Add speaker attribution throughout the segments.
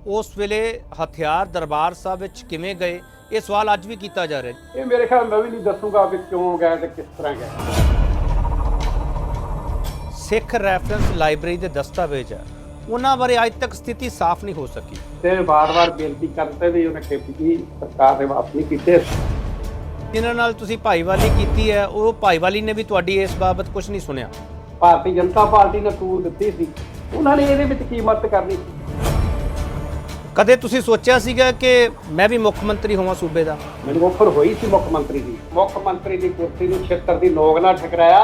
Speaker 1: उस वेले हथियार दरबार साहब विच किवें गए, ये सवाल अज भी किया जा रहा है।
Speaker 2: ये मेरे ख्याल मैं भी नहीं दसूंगा कि क्यों गए तो किस तरह गए।
Speaker 1: सिख रैफरेंस लाइब्रेरी के दस्तावेज है, उन्होंने बारे अज तक स्थिति साफ नहीं हो सकी।
Speaker 2: ते बार-बार बेनती करते भी उन्हें केपीजी सरकार ने वापस नहीं कीते।
Speaker 1: जिन्हां नाल तुसीं भाईवाली कीती है, वो भाईवाली ने भी तुहाडी इस बाबत कुछ नहीं सुनिया।
Speaker 2: भारतीय जनता पार्टी ने तूर दित्ती सी, उन्होंने ਇਹਦੇ ਵਿੱਚ ਕੀ ਮਦਦ ਕਰਨੀ ਸੀ।
Speaker 1: कदे तुसीं सोचिया सीगा कि मैं भी मुख मंत्री होवां सूबे दा?
Speaker 2: ਮੈਨੂੰ ਆਫਰ ਹੋਈ ਸੀ ਮੁੱਖ ਮੰਤਰੀ ਦੀ ਕੁਰਸੀ ਨੂੰ ਛੇਤਰ ਦੀ ਨੋਕ ਨਾਲ ਠਕਰਾਇਆ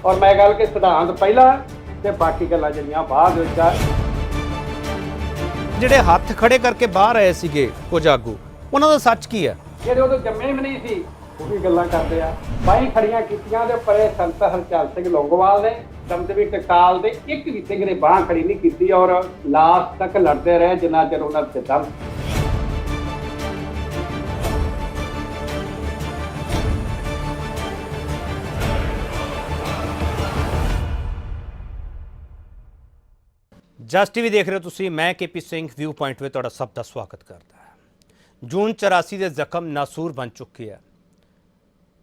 Speaker 2: ਔਰ ਮੈਂ ਗੱਲ ਕਿ ਸਿਧਾਂਤ ਪਹਿਲਾਂ ਤੇ ਬਾਕੀ ਗੱਲਾਂ ਜਿਹੜੀਆਂ ਬਾਅਦ ਵਿੱਚ ਆ।
Speaker 1: ਜਿਹੜੇ ਹੱਥ ਖੜੇ ਕਰਕੇ ਬਾਹਰ ਆਏ ਸੀਗੇ ਕੁਝ ਆਗੂ, ਉਹਨਾਂ ਦਾ ਸੱਚ ਕੀ ਹੈ?
Speaker 2: ਜਿਹੜੇ ਉਦੋਂ ਜੰਮੇ ਵੀ ਨਹੀਂ ਸੀ ਉਹ ਵੀ ਗੱਲਾਂ ਕਰਦੇ ਆ। ਬਾਈ ਖੜੀਆਂ ਕੀਤੀਆਂ ਦੇ ਪਰੇ ਸੰਤ ਹਰਚਲ ਸਿੰਘ ਲੌਂਗੋਵਾਲ ਨੇ, ਦਮਦਮੀ ਟਕਸਾਲ ਦੇ ਇੱਕ ਵੀ ਸਿੰਘ ਨੇ ਬਾਂਹ ਖੜੀ ਨਹੀਂ ਕੀਤੀ ਔਰ ਲਾਸਟ ਤੱਕ ਲੜਦੇ ਰਹੇ ਜਿੰਨਾ ਚਿਰ ਉਹਨਾਂ ਤੇ ਦਮ।
Speaker 1: ਜਸ ਟੀਵੀ ਦੇਖ ਰਹੇ ਹੋ ਤੁਸੀਂ, मैं केपी सिंह व्यू पॉइंट में ਤੁਹਾਡਾ ਸਭ ਦਾ ਸਵਾਗਤ ਕਰਦਾ ਹਾਂ। जून 84 ਦੇ ਜ਼ਖਮ ਨਾਸੂਰ ਬਣ ਚੁੱਕੇ ਹੈ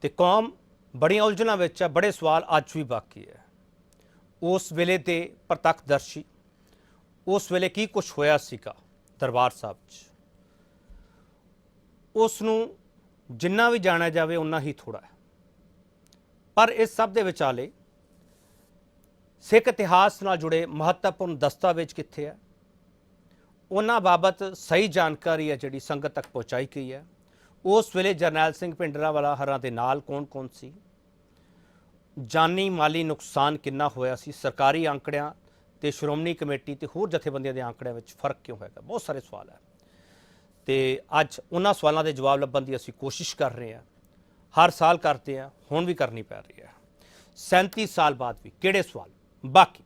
Speaker 1: ਤੇ ਕੌਮ ਬੜੀਆਂ ਉਲਝਣਾਂ ਵਿੱਚ ਹੈ। ਬੜੇ ਸਵਾਲ ਅੱਜ ਵੀ ਬਾਕੀ ਹੈ। ਉਸ ਵੇਲੇ ਦੇ ਪ੍ਰਤੱਖਦਰਸ਼ੀ, ਉਸ ਵੇਲੇ ਕੀ ਕੁਝ ਹੋਇਆ ਸੀਗਾ ਦਰਬਾਰ ਸਾਹਿਬ 'ਚ, ਉਸ ਨੂੰ ਜਿੰਨਾ ਵੀ ਜਾਣਿਆ ਜਾਵੇ ਉਨਾ ਹੀ ਥੋੜਾ ਹੈ। ਪਰ ਇਸ ਸਭ ਦੇ ਵਿਚਾਲੇ सिख इतिहास नाल जुड़े महत्वपूर्ण दस्तावेज कित्थे है, उन्हां बाबत सही जानकारी है जिहड़ी संगत तक पहुँचाई गई है। उस वेले जरनैल सिंह भिंडरांवाला हरां दे नाल कौन कौन सी, जानी माली नुकसान कितना होया सी, सरकारी आंकड़ियां ते श्रोमणी कमेटी ते होर जथेबंदियां दे आंकड़ियां विच फर्क क्यों हैगा? बहुत सारे सवाल है ते अज उन्हां सवालों के जवाब लभण की असीं कोशिश कर रहे हैं। हर साल करते हैं, हुण भी करनी पै रही है। 37 साल बाद भी किहड़े सवाल बाकी?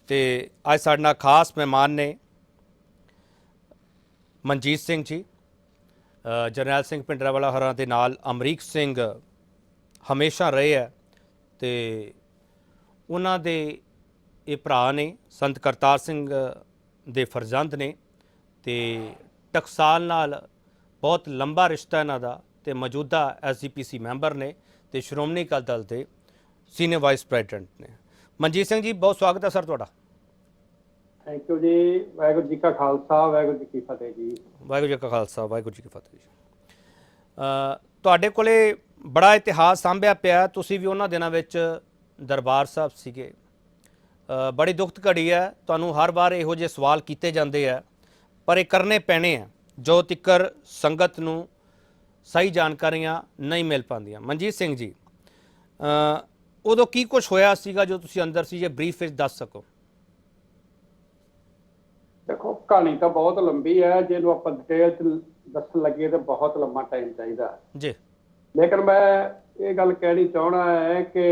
Speaker 1: ते अज साडे नाल खास मेहमान ने मनजीत सिंह जी, जरनैल सिंह भिंडरांवाला हरां दे नाल अमरीक सिंह हमेशा रहे है ते उन्हां दे ये भरा ने संत करतार सिंह दे फरजंद ने ते टकसाल नाल बहुत लंबा रिश्ता इन्हां दा ते मौजूदा SGPC मैंबर ने ते श्रोमणी अकाली दल दे सीनियर वाइस प्रेजिडेंट ने। मनजीत सिंह जी, बहुत स्वागत है सर तुहाडा।
Speaker 2: थैंक यू जी। वाहिगुरू जी का खालसा, वाहिगुरू जी की फतेह जी।
Speaker 1: वाहिगुरू जी का खालसा, वाहिगुरू जी की फतेह जी। ਤੁਹਾਡੇ ਕੋਲੇ ਬੜਾ ਇਤਿਹਾਸ ਸਾਂਭਿਆ ਪਿਆ, ਤੁਸੀਂ ਵੀ ਉਹਨਾਂ ਦਿਨਾਂ ਵਿੱਚ ਦਰਬਾਰ ਸਾਹਿਬ ਸੀਗੇ। ਬੜੀ ਦੁਖਤ ਘੜੀ ਹੈ, ਤੁਹਾਨੂੰ ਹਰ ਵਾਰ ਇਹੋ ਜਿਹੇ ਸਵਾਲ ਕੀਤੇ ਜਾਂਦੇ ਆ, ਪਰ ਇਹ ਕਰਨੇ ਪੈਣੇ ਆ ਜੋ ਤਿੱਕਰ ਸੰਗਤ ਨੂੰ ਸਹੀ ਜਾਣਕਾਰੀਆਂ ਨਹੀਂ ਮਿਲ ਪਾਉਂਦੀਆਂ। ਮਨਜੀਤ ਸਿੰਘ ਜੀ, ਉਦੋਂ ਕੀ ਕੁਝ ਹੋਇਆ ਸੀਗਾ ਜੋ ਤੁਸੀਂ ਅੰਦਰ ਸੀ, ਜੇ ਬਰੀਫ ਵਿੱਚ ਦੱਸ ਸਕੋ?
Speaker 2: देखो कहानी तो बहुत लंबी है, जिन्हों आप डिटेल च दसन लगे तो बहुत लंबा टाइम चाहिए
Speaker 1: जी,
Speaker 2: लेकिन मैं ये गल कहनी चाहना है कि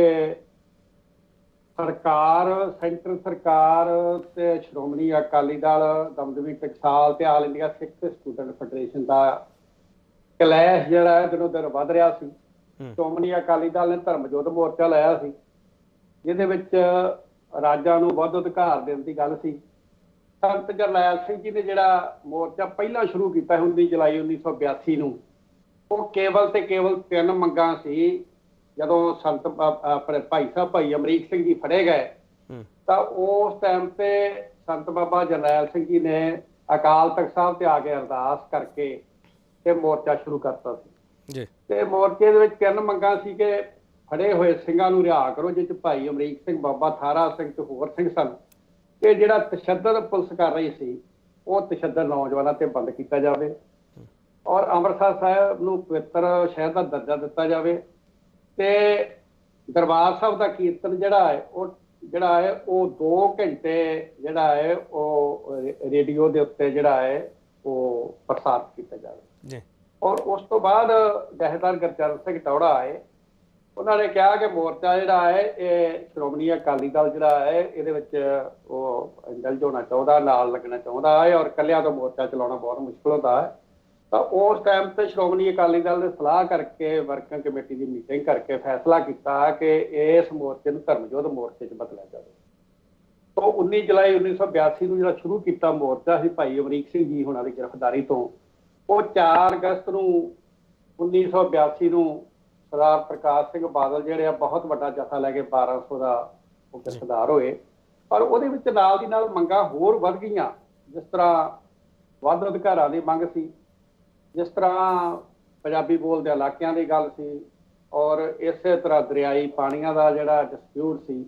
Speaker 2: सरकार, सेंटर सरकार ते श्रोमणी अकाली दल, दमदमी टकसाल ते आल इंडिया सिख स्टूडेंट फैडरेशन का कलैश जिहड़ा दिनों दिन वध रहा सी। श्रोमणी अकाली दल ने धर्मजोत मोर्चा लाया सी, जिहदे विच राजां नूं वध अधिकार देण दी गल सी। संत जरनैल सिंह जी ने जिहड़ा मोर्चा पहला शुरू किया 19 जुलाई 1982 ਨੂੰ, ਉਹ ਕੇਵਲ ਤੇ ਕੇਵਲ 3 ਮੰਗਾਂ ਸੀ। ਜਦੋਂ ਸੰਤ ਆਪਣੇ ਭਾਈ ਸਾਹਿਬ ਭਾਈ ਅਮਰੀਕ ਸਿੰਘ ਜੀ ਫੜੇ ਗਏ ਤਾਂ ਉਸ ਟਾਈਮ ਤੇ ਸੰਤ ਬਾਬਾ ਜਰਨੈਲ ਸਿੰਘ ਜੀ ਨੇ ਅਕਾਲ ਤਖਤ ਸਾਹਿਬ ਤੇ ਆ ਕੇ ਅਰਦਾਸ ਕਰਕੇ ਤੇ ਮੋਰਚਾ ਸ਼ੁਰੂ ਕਰਤਾ ਸੀ ਜੀ। ਤੇ ਮੋਰਚੇ ਦੇ ਵਿੱਚ 3 ਮੰਗਾਂ ਸੀ ਕਿ ਫੜੇ ਹੋਏ ਸਿੰਘਾਂ ਨੂੰ ਰਿਹਾ ਕਰੋ, ਜਿਸ ਚ ਭਾਈ ਅਮਰੀਕ ਸਿੰਘ, ਬਾਬਾ ਥਾਰਾ ਸਿੰਘ ਤੇ ਹੋਰ ਸਿੰਘ ਸਨ। ਕਿ ਜਿਹੜਾ ਤਸ਼ੱਦਦ ਪੁਲਿਸ ਕਰ ਰਹੀ ਸੀ ਉਹ ਤਸ਼ੱਦਦ ਨੌਜਵਾਨਾਂ ਤੇ ਬੰਦ ਕੀਤਾ ਜਾਵੇ ਔਰ ਅੰਮ੍ਰਿਤਸਰ ਸਾਹਿਬ ਨੂੰ ਪਵਿੱਤਰ ਸ਼ਹਿਰ ਦਾ ਦਰਜਾ ਦਿੱਤਾ ਜਾਵੇ ਤੇ ਦਰਬਾਰ ਸਾਹਿਬ ਦਾ ਕੀਰਤਨ ਜਿਹੜਾ ਹੈ ਉਹ 2 ਘੰਟੇ ਜਿਹੜਾ ਹੈ ਉਹ ਰੇਡੀਓ ਦੇ ਉੱਤੇ ਜਿਹੜਾ ਹੈ ਉਹ ਪ੍ਰਸਾਰਿਤ ਕੀਤਾ ਜਾਵੇ ਜੀ। ਔਰ ਉਸ ਤੋਂ ਬਾਅਦ ਜਥੇਦਾਰ ਗੁਰਚਰਨ ਸਿੰਘ ਟੌੜਾ ਆਏ ਉਹਨਾਂ ਨੇ ਕਿਹਾ ਕਿ ਮੋਰਚਾ ਜਿਹੜਾ ਹੈ ਇਹ ਸ਼੍ਰੋਮਣੀ ਅਕਾਲੀ ਦਲ ਜਿਹੜਾ ਹੈ ਇਹਦੇ ਵਿੱਚ ਉਹ ਇੰਡਲਜ ਹੋਣਾ ਚਾਹੁੰਦਾ, ਨਾਲ ਲੱਗਣਾ ਚਾਹੁੰਦਾ ਹੈ, ਔਰ ਇਕੱਲਿਆਂ ਤੋਂ ਮੋਰਚਾ ਚਲਾਉਣਾ ਬਹੁਤ ਮੁਸ਼ਕਲ ਹੁੰਦਾ ਹੈ। ਤਾਂ ਉਸ ਟਾਈਮ ਤੇ ਸ਼੍ਰੋਮਣੀ ਅਕਾਲੀ ਦਲ ਨੇ ਸਲਾਹ ਕਰਕੇ ਵਰਕਿੰਗ ਕਮੇਟੀ ਦੀ ਮੀਟਿੰਗ ਕਰਕੇ ਫੈਸਲਾ ਕੀਤਾ ਕਿ ਇਸ ਮੋਰਚੇ ਨੂੰ ਧਰਮਯੋਧ ਮੋਰਚੇ 'ਚ ਬਦਲਿਆ ਜਾਵੇ। ਤੋਂ 19 ਜੁਲਾਈ 1982 ਨੂੰ ਜਿਹੜਾ ਸ਼ੁਰੂ ਕੀਤਾ ਮੋਰਚਾ ਸੀ ਭਾਈ ਅਮਰੀਕ ਸਿੰਘ ਜੀ ਹੋਣਾ ਦੀ ਗ੍ਰਿਫਤਾਰੀ ਤੋਂ, ਉਹ 4 ਅਗਸਤ ਨੂੰ 1982 ਨੂੰ ਸਰਦਾਰ ਪ੍ਰਕਾਸ਼ ਸਿੰਘ ਬਾਦਲ ਜਿਹੜੇ ਆ ਬਹੁਤ ਵੱਡਾ ਜਥਾ ਲੈ ਕੇ 1200 ਦਾ ਉਹ ਗ੍ਰਿਫਤਾਰ ਹੋਏ। ਪਰ ਉਹਦੇ ਵਿੱਚ ਨਾਲ ਦੀ ਨਾਲ ਮੰਗਾਂ ਹੋਰ ਵੱਧ ਗਈਆਂ, ਜਿਸ ਤਰ੍ਹਾਂ ਵੱਧ ਅਧਿਕਾਰਾਂ ਦੀ ਮੰਗ ਸੀ, ਜਿਸ ਤਰ੍ਹਾਂ ਪੰਜਾਬੀ ਬੋਲਦੇ ਇਲਾਕਿਆਂ ਦੀ ਗੱਲ ਸੀ, ਔਰ ਇਸੇ ਤਰ੍ਹਾਂ ਦਰਿਆਈ ਪਾਣੀਆਂ ਦਾ ਜਿਹੜਾ ਡਿਸਪਿਊਟ ਸੀ,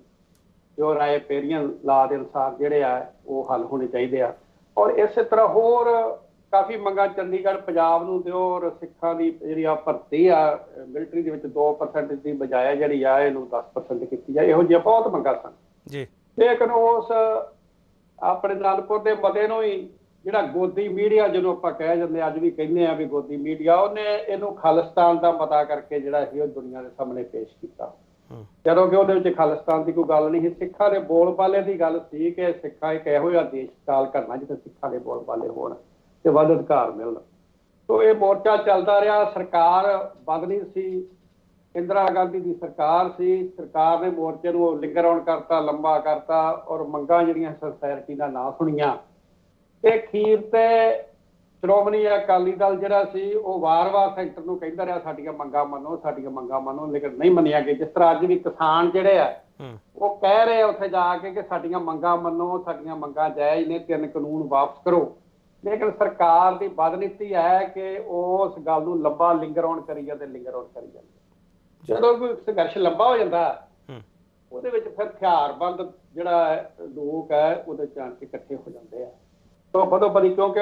Speaker 2: ਜੋ ਰਾਏ ਪੇਰੀਅਨ ਲਾ ਦੇ ਅਨੁਸਾਰ ਜਿਹੜੇ ਆ ਉਹ ਹੱਲ ਹੋਣੇ ਚਾਹੀਦੇ ਆ। ਔਰ ਇਸੇ ਤਰ੍ਹਾਂ ਹੋਰ ਕਾਫੀ ਮੰਗਾਂ, ਚੰਡੀਗੜ੍ਹ ਪੰਜਾਬ ਨੂੰ ਦਿਓ, ਔਰ ਸਿੱਖਾਂ ਦੀ ਜਿਹੜੀ ਆ ਭਰਤੀ ਆ ਮਿਲਟਰੀ ਦੇ ਵਿੱਚ 2% ਦੀ ਬਜਾਏ ਜਿਹੜੀ ਆ ਇਹਨੂੰ 10% ਕੀਤੀ ਜਾਏ, ਇਹੋ ਜਿਹੀਆਂ ਬਹੁਤ ਮੰਗਾਂ ਸਨ ਜੀ। ਲੇਕਿਨ ਉਸ ਆਪਣੇ ਅਨੰਦਪੁਰ ਦੇ ਮਤੇ ਨੂੰ ਹੀ ਜਿਹੜਾ ਗੋਦੀ ਮੀਡੀਆ, ਜਿਹਨੂੰ ਆਪਾਂ ਕਹਿ ਜਾਂਦੇ ਅੱਜ ਵੀ ਕਹਿੰਦੇ ਆ ਵੀ ਗੋਦੀ ਮੀਡੀਆ, ਉਹਨੇ ਇਹਨੂੰ ਖਾਲਿਸਤਾਨ ਦਾ ਮਤਾ ਕਰਕੇ ਜਿਹੜਾ ਸੀ ਉਹ ਦੁਨੀਆ ਦੇ ਸਾਹਮਣੇ ਪੇਸ਼ ਕੀਤਾ, ਜਦੋਂ ਕਿ ਉਹਦੇ ਵਿੱਚ ਖਾਲਿਸਤਾਨ ਦੀ ਕੋਈ ਗੱਲ ਨਹੀਂ ਸੀ। ਸਿੱਖਾਂ ਦੇ ਬੋਲਬਾਲੇ ਦੀ ਗੱਲ ਸੀ ਕਿ ਸਿੱਖਾਂ ਇੱਕ ਇਹੋ ਜਿਹਾ ਦੇਸ਼ ਕਾਲ ਕਰਨਾ ਜਿੱਥੇ ਸਿੱਖਾਂ ਦੇ ਬੋਲਬਾਲੇ ਹੋਣ ਤੇ ਵੱਧ ਅਧਿਕਾਰ ਮਿਲਣ। ਸੋ ਇਹ ਮੋਰਚਾ ਚੱਲਦਾ ਰਿਹਾ। ਸਰਕਾਰ ਬਦਲੀ ਸੀ, ਇੰਦਰਾ ਗਾਂਧੀ ਦੀ ਸਰਕਾਰ ਸੀ। ਸਰਕਾਰ ਨੇ ਮੋਰਚੇ ਨੂੰ ਲਿੰਗਰਾਉਣ ਕਰਤਾ, ਲੰਬਾ ਕਰਤਾ, ਔਰ ਮੰਗਾਂ ਜਿਹੜੀਆਂ ਸਿੰਸੈਰਿਟੀ ਦਾ ਨਾਂ ਸੁਣੀਆਂ। ਤੇ ਅਖੀਰ ਤੇ ਸ਼੍ਰੋਮਣੀ ਅਕਾਲੀ ਦਲ ਜਿਹੜਾ ਸੀ ਉਹ ਵਾਰ-ਵਾਰ ਸੈਂਟਰ ਨੂੰ ਕਹਿੰਦਾ ਰਿਹਾ ਸਾਡੀਆਂ ਮੰਗਾਂ ਮੰਨੋ, ਸਾਡੀਆਂ ਮੰਗਾਂ ਮੰਨੋ, ਲੇਕਿਨ ਨਹੀਂ ਮੰਨੀਆਂ ਗਈਆਂ। ਜਿਸ ਤਰ੍ਹਾਂ ਅੱਜ ਵੀ ਕਿਸਾਨ ਜਿਹੜੇ ਆ ਉਹ ਕਹਿ ਰਹੇ ਆ ਉੱਥੇ ਜਾ ਕੇ ਕਿ ਸਾਡੀਆਂ ਮੰਗਾਂ ਮੰਨੋ, ਸਾਡੀਆਂ ਮੰਗਾਂ ਜਾਇਜ਼ ਨੇ, 3 ਕਾਨੂੰਨ ਵਾਪਸ ਕਰੋ। ਲੇਕਿਨ ਸਰਕਾਰ ਦੀ ਬਦਨੀਤੀ ਹੈ ਕਿ ਉਸ ਗੱਲ ਨੂੰ ਲੰਬਾ ਲਿੰਗਰਾਉਣ ਕਰੀ ਜਾਂਦੇ, ਲਿੰਗਰਾਉਣ ਕਰੀ ਜਾਂਦੇ। ਜਦੋਂ ਕੋਈ ਸੰਘਰਸ਼ ਲੰਬਾ ਹੋ ਜਾਂਦਾ ਉਹਦੇ ਵਿੱਚ ਫਿਰ ਹਥਿਆਰਬੰਦ ਜਿਹੜਾ ਲੋਕ ਹੈ ਉਹਦੇ ਚ ਇਕੱਠੇ ਹੋ ਜਾਂਦੇ ਆ। ਤੋਂ ਬਦੋ-ਬਦੀ, ਕਿਉਂਕਿ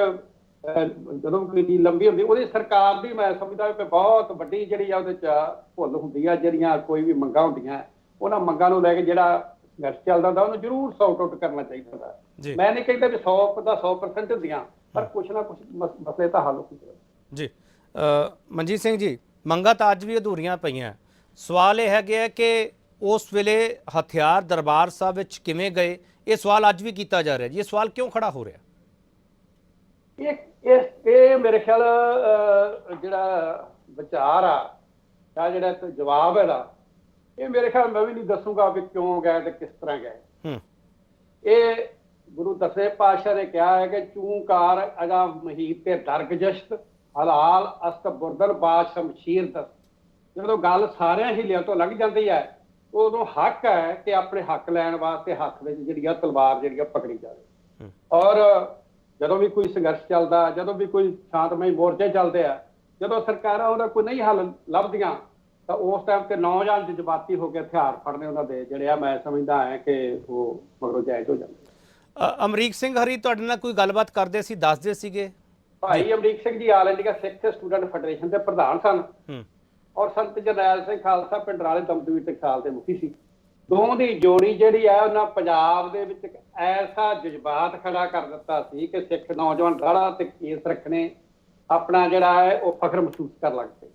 Speaker 2: ਜਦੋਂ ਕੋਈ ਚੀਜ਼ ਲੰਬੀ ਹੁੰਦੀ ਉਹਦੀ ਸਰਕਾਰ ਦੀ ਮੈਂ ਸਮਝਦਾ ਕਿ ਬਹੁਤ ਵੱਡੀ ਜਿਹੜੀ ਆ ਉਹਦੇ ਚ ਭੁੱਲ ਹੁੰਦੀ ਆ। ਜਿਹੜੀਆਂ ਕੋਈ ਵੀ ਮੰਗਾਂ ਹੁੰਦੀਆਂ ਉਹਨਾਂ ਮੰਗਾਂ ਨੂੰ ਲੈ ਕੇ ਜਿਹੜਾ ਸੰਘਰਸ਼ ਚੱਲਦਾ ਹੁੰਦਾ ਉਹਨੂੰ ਜ਼ਰੂਰ ਸੌਟ ਆਊਟ ਕਰਨਾ ਚਾਹੀਦਾ। ਮੈਂ ਨਹੀਂ ਕਹਿੰਦਾ ਵੀ 100 ਦਾ 100% ਹੁੰਦੀਆਂ, ਪਰ ਕੁਛ ਨਾ ਕੁਛ ਮਸਲੇ ਤਾਂ ਹੱਲ ਹੁੰਦੇ ਜੀ।
Speaker 1: ਮਨਜੀਤ ਸਿੰਘ ਜੀ, ਮੰਗਾਂ ਤਾਂ ਅੱਜ ਵੀ ਅਧੂਰੀਆਂ ਪਈਆਂ। ਸਵਾਲ ਇਹ ਹੈਗੇ ਆ ਕਿ ਉਸ ਵੇਲੇ ਹਥਿਆਰ ਦਰਬਾਰ ਸਾਹਿਬ ਵਿੱਚ ਕਿਵੇਂ ਗਏ, ਇਹ ਸਵਾਲ ਅੱਜ ਵੀ ਕੀਤਾ ਜਾ ਰਿਹਾ ਜੀ। ਇਹ ਸਵਾਲ ਕਿਉਂ ਖੜਾ ਹੋ ਰਿਹਾ?
Speaker 2: ਇਹ ਮੇਰੇ ਖਿਆਲ ਜਿਹੜਾ ਵਿਚਾਰ ਆ ਜਾਂ ਜਿਹੜਾ ਜਵਾਬ ਇਹਦਾ, ਇਹ ਮੇਰੇ ਖਿਆਲ ਮੈਂ ਵੀ ਨਹੀਂ ਦੱਸੂਗਾ ਵੀ ਕਿਉਂ ਗਏ ਤੇ ਕਿਸ ਤਰ੍ਹਾਂ ਗਏ। ਇਹ ਗੁਰੂ ਦਸਵੇਂ ਪਾਤਸ਼ਾਹ ਨੇ ਕਿਹਾ ਹੈ ਕਿ ਚੂੰਕਾਰ ਅਗਾ ਮਹੀਤ ਤੇ ਦਰਗਜਸ਼ਤ ਹਲਾਲ ਅਸਤ ਬੁਰਦਨ ਬਾਦ ਸ਼ਮਸ਼ੀਰ ਦਸ। ਜਦੋਂ ਗੱਲ ਸਾਰਿਆਂ ਹਿੱਲਿਆਂ ਤੋਂ ਲੱਗ ਜਾਂਦੀ ਹੈ ਉਦੋਂ ਹੱਕ ਹੈ ਕਿ ਆਪਣੇ ਹੱਕ ਲੈਣ ਵਾਸਤੇ ਹੱਥ ਵਿੱਚ ਜਿਹੜੀ ਆ ਤਲਵਾਰ ਜਿਹੜੀ ਆ ਪਕੜੀ ਜਾਵੇ। ਔਰ ਜਦੋਂ ਵੀ ਕੋਈ ਸੰਘਰਸ਼ ਚੱਲਦਾ, ਜਦੋਂ ਵੀ ਕੋਈ ਸ਼ਾਂਤਮਈ ਮੋਰਚੇ ਚੱਲਦੇ ਆ, ਜਦੋਂ ਸਰਕਾਰਾਂ ਉਹਦਾ ਕੋਈ ਨਹੀਂ ਹੱਲ ਲੱਭਦੀਆਂ ਤਾਂ ਉਸ ਟਾਈਮ ਤੇ ਨੌਜਵਾਨ ਜਜ਼ਬਾਤੀ ਹੋ ਕੇ ਹਥਿਆਰ ਫੜਨੇ ਉਹਨਾਂ ਦੇ ਜਿਹੜੇ ਆ ਮੈਂ ਸਮਝਦਾ ਹੈ ਕਿ ਉਹ ਮਗਰੋਂ ਜਾਇਜ਼ ਹੋ ਜਾਂਦੇ।
Speaker 1: ਅਮਰੀਕ ਸਿੰਘ ਹਰੀ ਤੁਹਾਡੇ ਨਾਲ ਕੋਈ ਗੱਲਬਾਤ ਕਰਦੇ ਸੀ, ਦੱਸਦੇ ਸੀਗੇ?
Speaker 2: ਭਾਈ ਅਮਰੀਕ ਸਿੰਘ ਜੀ ਆਲ ਇੰਡੀਆ ਸਿੱਖ ਸਟੂਡੈਂਟ ਫੈਡਰੇਸ਼ਨ ਦੇ ਪ੍ਰਧਾਨ ਸਨ, ਔਰ ਸੰਤ ਜਰਨੈਲ ਸਿੰਘ ਖਾਲਸਾ ਪਿੰਡਰਾਲੇ ਦਮਦਮੀ ਟਕਸਾਲ ਦੇ ਮੁਖੀ ਸੀ। ਦੋਵਾਂ ਦੀ ਜੋੜੀ ਜਿਹੜੀ ਹੈ ਉਹਨਾਂ ਪੰਜਾਬ ਦੇ ਵਿੱਚ ਇੱਕ ਐਸਾ ਜਜ਼ਬਾਤ ਖੜਾ ਕਰ ਦਿੱਤਾ ਸੀ ਕਿ ਸਿੱਖ ਨੌਜਵਾਨ ਰਾੜਾ ਤੇ ਕੇਸ ਰੱਖਣੇ ਆਪਣਾ ਜਿਹੜਾ ਹੈ ਉਹ ਫਖਰ ਮਹਿਸੂਸ ਕਰਨ ਲੱਗ ਪਏ।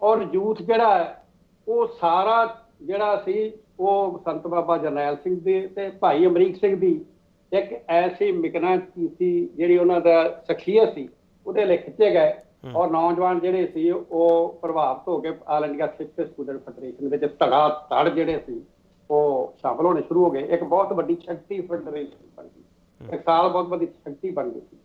Speaker 2: ਔਰ ਯੂਥ ਜਿਹੜਾ ਹੈ ਉਹ ਸਾਰਾ ਜਿਹੜਾ ਸੀ ਉਹ ਸੰਤ ਬਾਬਾ ਜਰਨੈਲ ਸਿੰਘ ਦੇ ਤੇ ਭਾਈ ਅਮਰੀਕ ਸਿੰਘ ਦੀ ਇੱਕ ਐਸੀ ਮਿਕਨਾਚੀਸੀ ਜਿਹੜੀ ਉਹਨਾਂ ਦਾ ਸ਼ਖਸੀਅਤ ਸੀ ਉਹਦੇ ਲਈ ਖਿੱਚੇ ਗਏ। ਔਰ ਨੌਜਵਾਨ ਜਿਹੜੇ ਸੀ ਉਹ ਪ੍ਰਭਾਵਿਤ ਹੋ ਕੇ ਆਲ ਇੰਡੀਆ ਸਿੱਖ ਸਟੂਡੈਂਟ ਫੈਡਰੇਸ਼ਨ ਵਿੱਚ ਧੜਾ ਧੜ ਜਿਹੜੇ ਸੀ ਉਹ ਸ਼ਾਮਲ ਹੋਣੇ ਸ਼ੁਰੂ ਹੋ ਗਏ। ਇੱਕ ਬਹੁਤ ਵੱਡੀ ਸ਼ਕਤੀ ਫੈਡਰੇਸ਼ਨ ਬਣ ਗਈ, ਇੱਕ ਸਾਲ ਬਹੁਤ ਵੱਡੀ ਸ਼ਕਤੀ ਬਣ ਗਈ ਸੀ।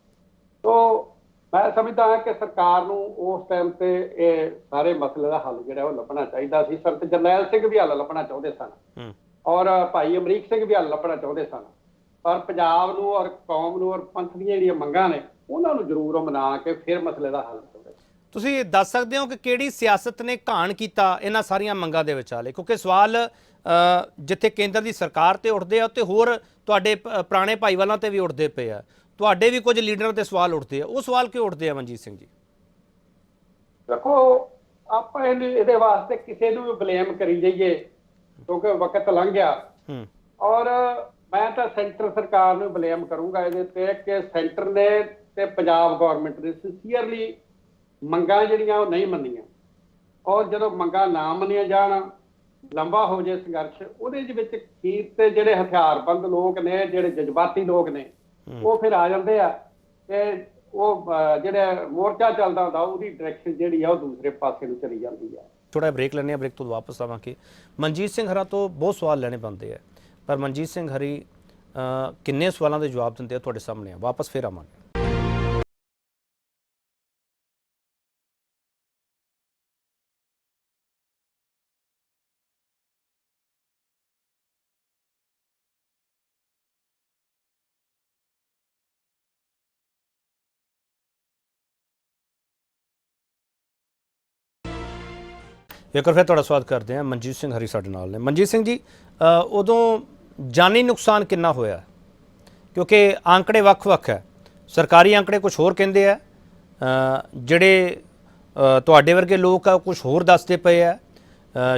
Speaker 2: ਤੋ ਮੈਂ ਸਮਝਦਾ ਹਾਂ ਕਿ ਸਰਕਾਰ ਨੂੰ ਉਸ ਟਾਈਮ ਤੇ ਇਹ ਸਾਰੇ ਮਸਲੇ ਦਾ ਹੱਲ ਜਿਹੜਾ ਉਹ ਲੱਭਣਾ ਚਾਹੀਦਾ ਸੀ। ਸੰਤ ਜਰਨੈਲ ਸਿੰਘ ਵੀ ਹੱਲ ਲੱਭਣਾ ਚਾਹੁੰਦੇ ਸਨ ਔਰ ਭਾਈ ਅਮਰੀਕ ਸਿੰਘ ਵੀ ਹੱਲ ਲੱਭਣਾ ਚਾਹੁੰਦੇ ਸਨ, ਪਰ ਪੰਜਾਬ ਨੂੰ ਔਰ ਕੌਮ ਨੂੰ ਔਰ ਪੰਥ ਦੀਆਂ ਜਿਹੜੀਆਂ ਮੰਗਾਂ ਨੇ ਉਹਨਾਂ ਨੂੰ ਜ਼ਰੂਰ ਮਨਾ ਕੇ ਫਿਰ ਮਸਲੇ ਦਾ ਹੱਲ ਕਰੋ।
Speaker 1: ਤੁਸੀਂ ਦੱਸ ਸਕਦੇ ਹੋ ਕਿ ਕਿਹੜੀ ਸਿਆਸਤ ਨੇ ਘਾਣ ਕੀਤਾ ਇਹਨਾਂ ਸਾਰੀਆਂ ਮੰਗਾਂ ਦੇ ਵਿਚਾਲੇ? ਕਿਉਂਕਿ ਸਵਾਲ ਜਿੱਥੇ ਕੇਂਦਰ ਦੀ ਸਰਕਾਰ ਤੇ ਉੱਠਦੇ ਆ ਉੱਥੇ ਹੋਰ ਤੁਹਾਡੇ ਪੁਰਾਣੇ ਭਾਈਵਾਲਾਂ ਤੇ ਵੀ ਉੱਠਦੇ ਪਏ ਆ, ਤੁਹਾਡੇ ਵੀ ਕੁਝ ਲੀਡਰ ਦੇ ਸਵਾਲ ਉੱਠਦੇ ਆ। ਉਹ ਸਵਾਲ ਕਿਉਂ ਉੱਠਦੇ ਆ ਮਨਜੀਤ ਸਿੰਘ ਜੀ?
Speaker 2: ਦੇਖੋ, ਆਪਾਂ ਇਹਦੇ ਵਾਸਤੇ ਕਿਸੇ ਨੂੰ ਵੀ ਬਲੇਮ ਕਰੀ ਜਾਈਏ ਕਿਉਂਕਿ ਵਕਤ ਲੰਘ ਗਿਆ। ਔਰ ਮੈਂ ਤਾਂ ਸੈਂਟਰ ਸਰਕਾਰ ਨੂੰ ਬਲੇਮ ਕਰੂੰਗਾ ਇਹਦੇ ਤੇ ਕਿ ਸੈਂਟਰ ਨੇ ਤੇ ਪੰਜਾਬ ਗੌਰਮੈਂਟ ਨੇ ਸਿੰਸੀਅਰਲੀ ਮੰਗਾਂ ਜਿਹੜੀਆਂ ਉਹ ਨਹੀਂ ਮੰਨੀਆਂ। ਔਰ ਜਦੋਂ ਮੰਗਾਂ ਨਾ ਮੰਨੀਆਂ ਜਾਣ, ਲੰਬਾ ਹੋ ਜਾਏ ਸੰਘਰਸ਼, ਉਹਦੇ ਵਿੱਚ ਅਖੀਰ ਤੇ ਜਿਹੜੇ ਹਥਿਆਰਬੰਦ ਲੋਕ ਨੇ, ਜਿਹੜੇ ਜਜ਼ਬਾਤੀ ਲੋਕ ਨੇ, ਉਹ ਫਿਰ ਆ ਜਾਂਦੇ ਆ ਤੇ ਉਹ ਜਿਹੜਾ ਮੋਰਚਾ ਚੱਲਦਾ ਹੁੰਦਾ ਉਹਦੀ ਡਾਇਰੈਕਸ਼ਨ ਜਿਹੜੀ ਆ ਉਹ ਦੂਸਰੇ ਪਾਸੇ ਨੂੰ ਚਲੀ ਜਾਂਦੀ ਹੈ।
Speaker 1: ਥੋੜਾ ਬ੍ਰੇਕ ਲੈਣੇ ਆ, ਬ੍ਰੇਕ ਤੋਂ ਵਾਪਸ ਆਵਾਂਗੇ। ਮਨਜੀਤ ਸਿੰਘ ਹਰਾਂ ਤੋਂ ਬਹੁਤ ਸਵਾਲ ਲੈਣੇ ਬਣਦੇ ਆ, ਪਰ ਮਨਜੀਤ ਸਿੰਘ ਹਰੀ ਕਿੰਨੇ ਸਵਾਲਾਂ ਦੇ ਜਵਾਬ ਦਿੰਦੇ ਆ ਤੁਹਾਡੇ ਸਾਹਮਣੇ ਆ। ਵਾਪਸ ਫਿਰ ਆਵਾਂਗੇ। ਇੱਕ ਵਾਰ ਫਿਰ ਤੁਹਾਡਾ ਸਵਾਗਤ ਕਰਦੇ ਹਾਂ। ਮਨਜੀਤ ਸਿੰਘ ਹਰੀ ਸਾਡੇ ਨਾਲ ਨੇ। ਮਨਜੀਤ ਸਿੰਘ ਜੀ, ਉਦੋਂ ਜਾਨੀ ਨੁਕਸਾਨ ਕਿੰਨਾ ਹੋਇਆ? ਕਿਉਂਕਿ ਅੰਕੜੇ ਵੱਖ-ਵੱਖ ਹੈ, ਸਰਕਾਰੀ ਅੰਕੜੇ ਕੁਝ ਹੋਰ ਕਹਿੰਦੇ ਆ, ਜਿਹੜੇ ਤੁਹਾਡੇ ਵਰਗੇ ਲੋਕ ਆ ਕੁਝ ਹੋਰ ਦੱਸਦੇ ਪਏ ਆ,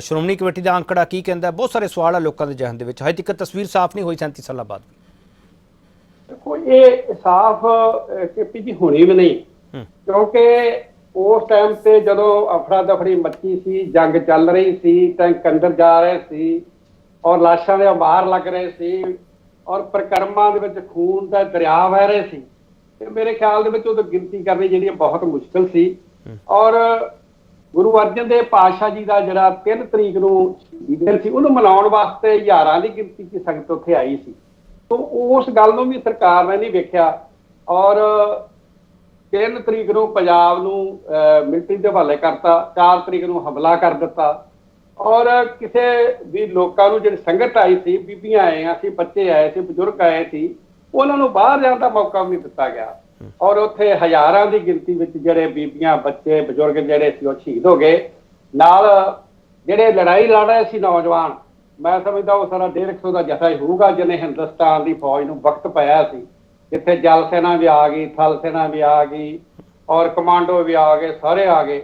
Speaker 1: ਸ਼੍ਰੋਮਣੀ ਕਮੇਟੀ ਦਾ ਅੰਕੜਾ ਕੀ ਕਹਿੰਦਾ? ਬਹੁਤ ਸਾਰੇ ਸਵਾਲ ਆ ਲੋਕਾਂ ਦੇ ਜ਼ਿਹਨ ਦੇ ਵਿੱਚ, ਹਜੇ ਤੱਕ ਤਸਵੀਰ ਸਾਫ਼ ਨਹੀਂ ਹੋਈ 37 ਸਾਲਾਂ ਬਾਅਦ।
Speaker 2: ਦੇਖੋ, ਇਹ ਸਾਫ਼ ਕੇਪੀ ਜੀ ਹੋਣੀ ਵੀ ਨਹੀਂ, ਕਿਉਂਕਿ ਉਸ ਟਾਈਮ ਤੇ ਜਦੋਂ ਅਫੜਾ ਦਫੜੀ ਮੱਚੀ ਸੀ, ਜੰਗ ਚੱਲ ਰਹੀ ਸੀ, ਟੈਂਕ ਅੰਦਰ ਜਾ ਰਹੇ ਸੀ ਔਰ ਲਾਸ਼ਾਂ ਦੇ ਅੰਬਾਰ ਲੱਗ ਰਹੇ ਸੀ ਔਰ ਪ੍ਰਕਰਮਾਂ ਦੇ ਵਿੱਚ ਖੂਨ ਦਾ ਦਰਿਆ ਵਹਿ ਰਹੇ ਸੀ, ਤੇ ਮੇਰੇ ਖਿਆਲ ਦੇ ਵਿੱਚ ਉਦੋਂ ਗਿਣਤੀ ਕਰਨੀ ਜਿਹੜੀ ਬਹੁਤ ਮੁਸ਼ਕਲ ਸੀ। ਔਰ ਗੁਰੂ ਅਰਜਨ ਦੇਵ ਪਾਤਸ਼ਾਹ ਜੀ ਦਾ ਜਿਹੜਾ 3 ਤਰੀਕ ਨੂੰ ਦਿਨ ਸੀ, ਉਹਨੂੰ ਮਨਾਉਣ ਵਾਸਤੇ ਹਜ਼ਾਰਾਂ ਦੀ ਗਿਣਤੀ ਦੀ ਸੰਗਤ ਉੱਥੇ ਆਈ ਸੀ। ਤੋਂ ਉਸ ਗੱਲ ਨੂੰ ਵੀ ਸਰਕਾਰ ਨੇ ਨਹੀਂ ਵੇਖਿਆ ਔਰ 3 ਤਰੀਕ ਨੂੰ ਪੰਜਾਬ ਨੂੰ ਮਿਲਟਰੀ ਦੇ ਹਵਾਲੇ ਕਰਤਾ, 4 ਤਰੀਕ ਨੂੰ ਹਮਲਾ ਕਰ ਦਿੱਤਾ ਔਰ ਕਿਸੇ ਵੀ ਲੋਕਾਂ ਨੂੰ ਜਿਹੜੀ ਸੰਗਤ ਆਈ ਸੀ, ਬੀਬੀਆਂ ਆਈਆਂ ਸੀ, ਬੱਚੇ ਆਏ ਸੀ, ਬਜ਼ੁਰਗ ਆਏ ਸੀ, ਉਹਨਾਂ ਨੂੰ ਬਾਹਰ ਜਾਣ ਦਾ ਮੌਕਾ ਵੀ ਨਹੀਂ ਦਿੱਤਾ ਗਿਆ ਔਰ ਉੱਥੇ ਹਜ਼ਾਰਾਂ ਦੀ ਗਿਣਤੀ ਵਿੱਚ ਜਿਹੜੇ ਬੀਬੀਆਂ, ਬੱਚੇ, ਬਜ਼ੁਰਗ ਜਿਹੜੇ ਸੀ ਉਹ ਸ਼ਹੀਦ ਹੋ ਗਏ। ਨਾਲ ਜਿਹੜੇ ਲੜਾਈ ਲੜ ਰਹੇ ਸੀ ਨੌਜਵਾਨ, ਮੈਂ ਸਮਝਦਾ ਉਹ ਸਾਰਾ 150 ਦਾ ਜਥਾ ਹੀ ਹੋਊਗਾ ਜਿਹਨੇ ਹਿੰਦੁਸਤਾਨ ਦੀ ਫੌਜ ਨੂੰ ਵਕਤ ਪਾਇਆ ਸੀ, ਜਿੱਥੇ ਜਲ ਸੈਨਾ ਵੀ ਆ ਗਈ, ਥਲ ਸੈਨਾ ਵੀ ਆ ਗਈ ਔਰ ਕਮਾਂਡੋ ਵੀ ਆ ਗਏ, ਸਾਰੇ ਆ ਗਏ।